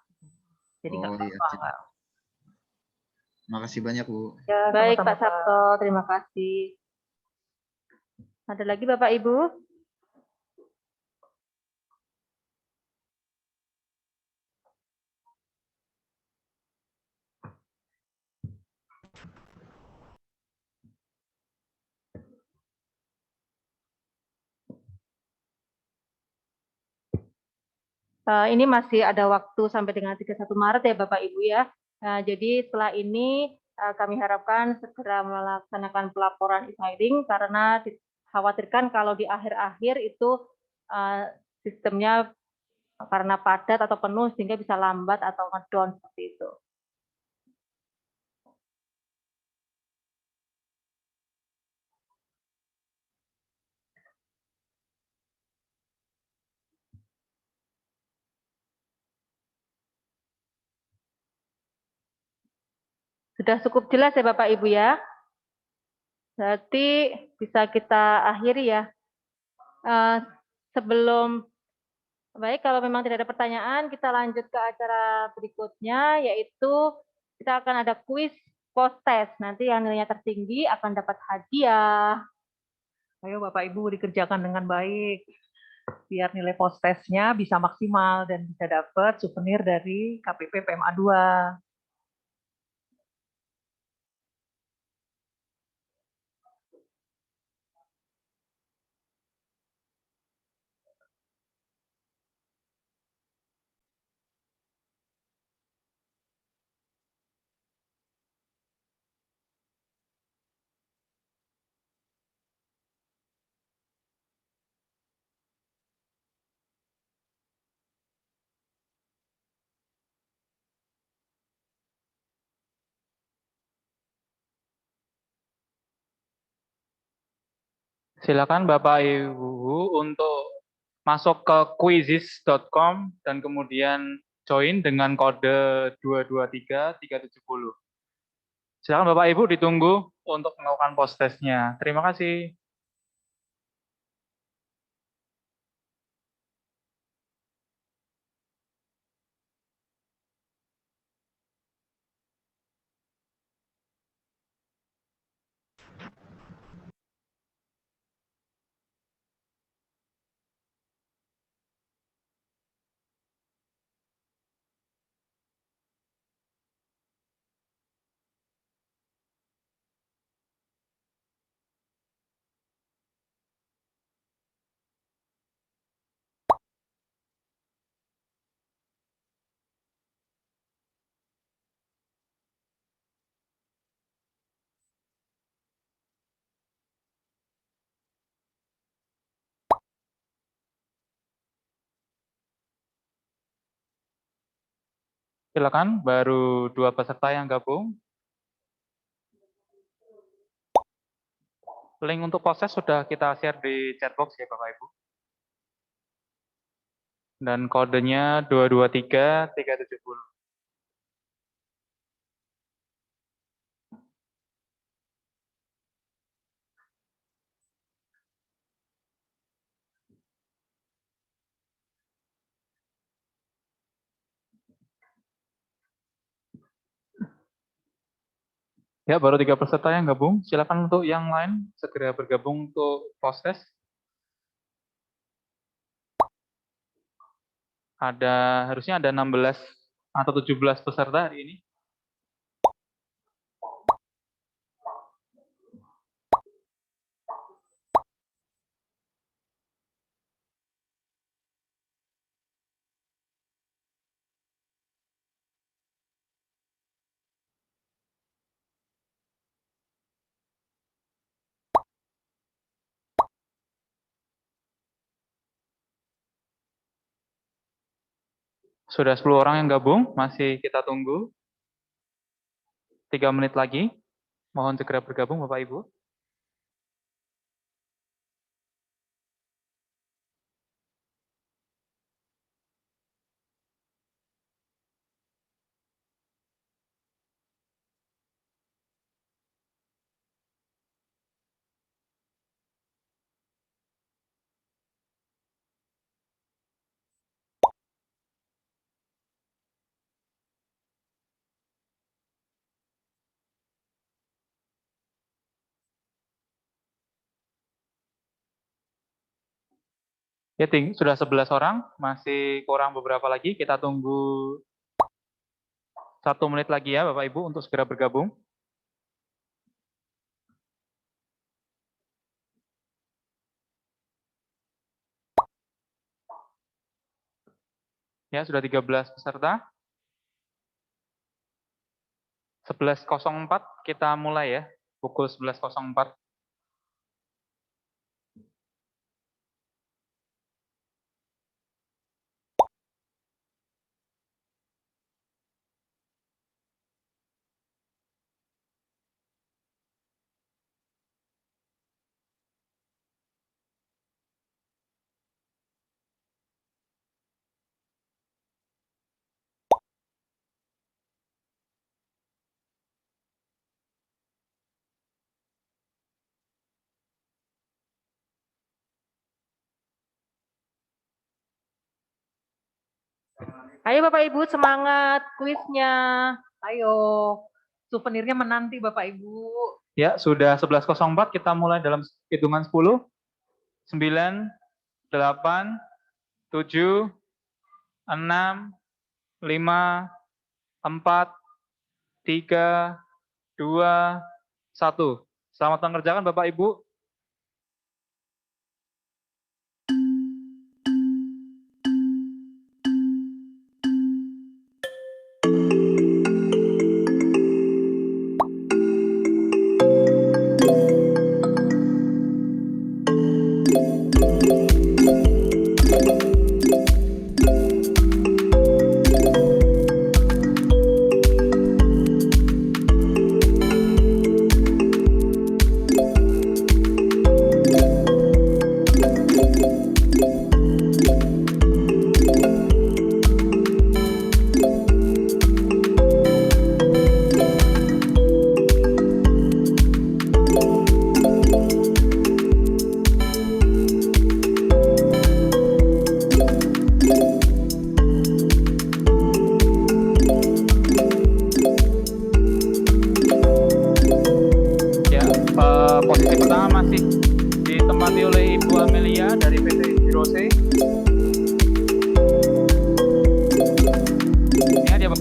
Jadi nggak apa-apa. Makasih banyak Bu. Ya, Baik sama-sama, Pak Sabto, terima kasih. Ada lagi Bapak Ibu? Ini masih ada waktu sampai dengan 31 Maret ya Bapak Ibu ya. Jadi setelah ini kami harapkan segera melaksanakan pelaporan e-filing karena dikhawatirkan kalau di akhir-akhir itu sistemnya karena padat atau penuh sehingga bisa lambat atau ngedown seperti itu. Sudah cukup jelas ya Bapak Ibu ya. Berarti bisa kita akhiri ya. Sebelum baik, kalau memang tidak ada pertanyaan, kita lanjut ke acara berikutnya, yaitu kita akan ada kuis post-test. Nanti yang nilainya tertinggi akan dapat hadiah. Ayo Bapak Ibu dikerjakan dengan baik, biar nilai post-testnya bisa maksimal dan bisa dapat souvenir dari KPP PMA 2. Silakan Bapak Ibu untuk masuk ke quizzes.com dan kemudian join dengan kode 223370. Silakan Bapak Ibu ditunggu untuk melakukan post testnya. Terima kasih. Silakan, baru 2 peserta yang gabung. Link untuk proses sudah kita share di chat box ya Bapak Ibu. Dan kodenya 223370. Ya, baru 3 peserta yang gabung. Silakan untuk yang lain segera bergabung untuk post test. Harusnya ada 16 atau 17 peserta hari ini. Sudah 10 orang yang gabung, masih kita tunggu. 3 menit lagi. Mohon segera bergabung Bapak Ibu. Ya, sudah 11 orang, masih kurang beberapa lagi. Kita tunggu 1 menit lagi ya Bapak Ibu untuk segera bergabung. Ya, sudah 13 peserta. 11.04 kita mulai ya, pukul 11.04. Ayo Bapak Ibu, semangat kuisnya. Ayo, souvenirnya menanti Bapak Ibu. Ya, sudah 11.04, kita mulai dalam hitungan 10, 9, 8, 7, 6, 5, 4, 3, 2, 1. Selamat mengerjakan Bapak Ibu.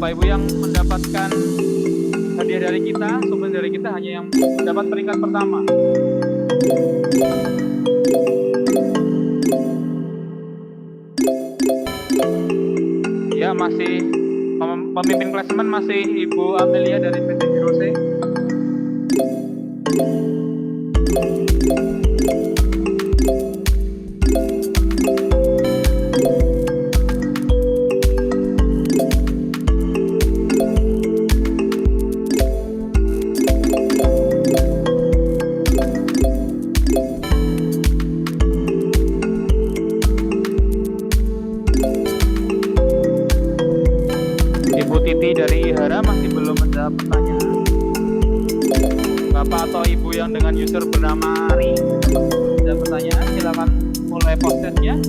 Bapak Ibu yang mendapatkan hadiah dari kita, souvenir dari kita hanya yang mendapat peringkat pertama. Ya, masih pemimpin klasemen masih Ibu Amelia dari PT Hirose. Ibu Titi dari IHARA masih belum menjawab pertanyaan. Bapak atau Ibu yang dengan user bernama Ari ada pertanyaan, silakan mulai prosesnya.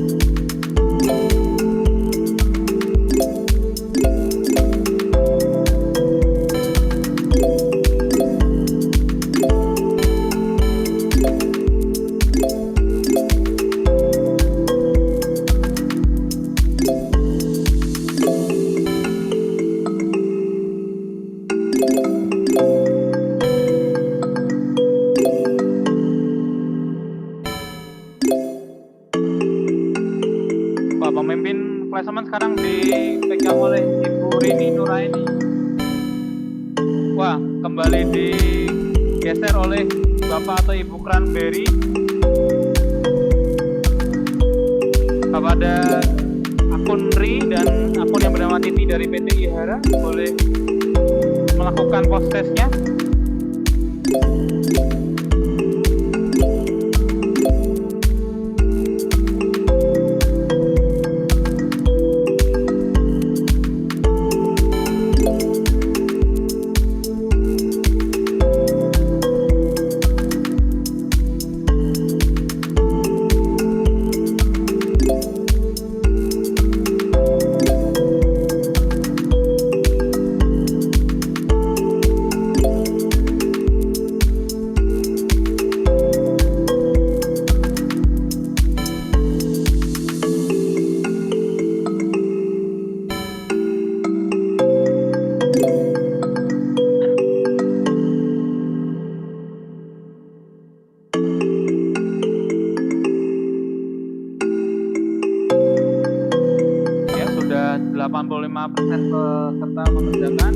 Pak pemimpin klasemen sekarang dipegang oleh Ibu Rini Nuraini. Wah, kembali digeser oleh Bapak atau Ibu Cranberry. Kepada akun Ri dan akun yang bernama Titi dari PT IHARA boleh melakukan post testnya. Ya, sudah 85% peserta mengerjakan.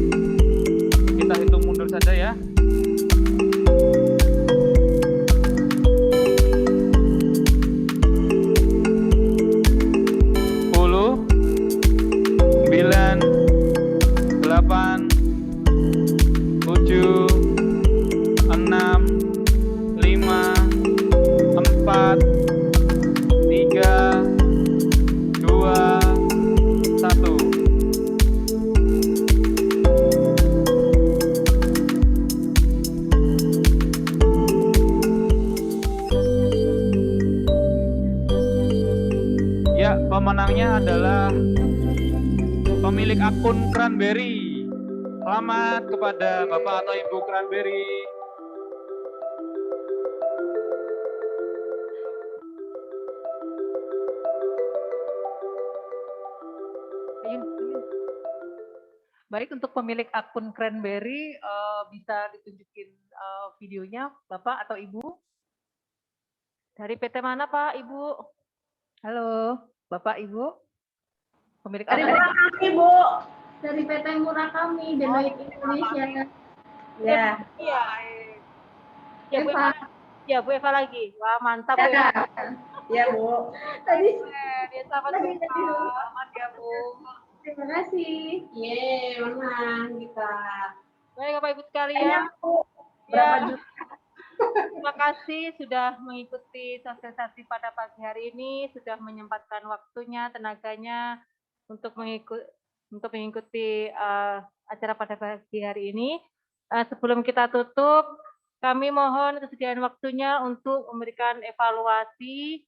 Kita hitung mundur saja ya. 10, 9, 8, 7, 6, 5, 4, 3, 2, 1. Ya, pemenangnya adalah pemilik akun Cranberry. Selamat kepada Bapak atau Ibu Cranberry. Baik, untuk pemilik akun Cranberry bisa ditunjukin videonya Bapak atau Ibu? Dari PT mana Pak, Ibu? Halo, Bapak Ibu. Pemilik Dari akun. Murakami, Bu. Dari PT Murakami, Deloitte Indonesia. Ya. Iya. Ya, Bu Eva. Eva. Ya, Bu Eva lagi. Wah, mantap Bu Ya. Eva. Ya, Bu. Tadi. Dia sahabat Bu Eva. Selamat ya, Bu. Terima kasih. Yeay, menang kita. Baik, Bapak Ibu sekalian. Banyak, Bu. Berapa Ya. juta? Terima kasih sudah mengikuti sosialisasi pada pagi hari ini, sudah menyempatkan waktunya, tenaganya untuk mengikuti acara pada pagi hari ini. Sebelum kita tutup, kami mohon kesediaan waktunya untuk memberikan evaluasi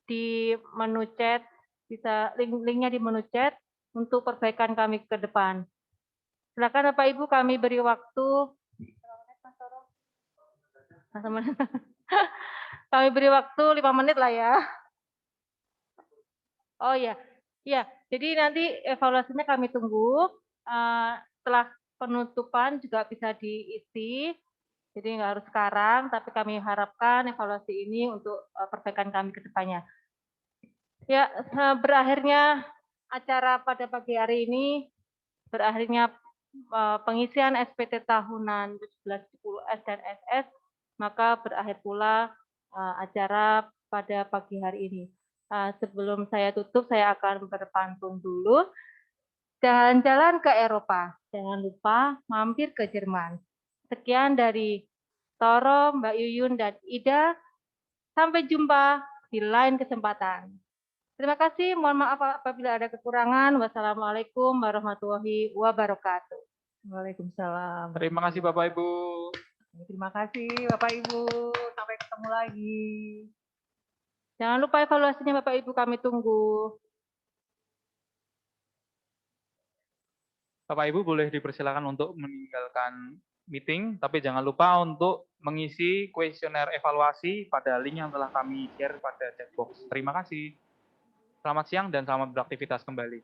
di menu chat, bisa linknya di menu chat untuk perbaikan kami ke depan. Silakan Bapak Ibu, kami beri waktu. Kami beri waktu 5 menit lah ya. Oh ya, ya. Jadi nanti evaluasinya kami tunggu. setelah penutupan juga bisa diisi. Jadi nggak harus sekarang, tapi kami harapkan evaluasi ini untuk perbaikan kami ke depannya. Ya, berakhirnya acara pada pagi hari ini, berakhirnya pengisian SPT tahunan 1710S dan SS, maka berakhir pula acara pada pagi hari ini. Sebelum saya tutup, saya akan berpantun dulu. Jalan-jalan ke Eropa, jangan lupa mampir ke Jerman. Sekian dari Toro, Mbak Yuyun, dan Ida. Sampai jumpa di lain kesempatan. Terima kasih, mohon maaf apabila ada kekurangan. Wassalamualaikum warahmatullahi wabarakatuh. Waalaikumsalam. Terima kasih Bapak Ibu. Terima kasih Bapak Ibu. Sampai ketemu lagi. Jangan lupa evaluasinya Bapak Ibu, kami tunggu. Bapak Ibu boleh dipersilakan untuk meninggalkan meeting, tapi jangan lupa untuk mengisi kuesioner evaluasi pada link yang telah kami share pada chat box. Terima kasih. Selamat siang dan selamat beraktivitas kembali.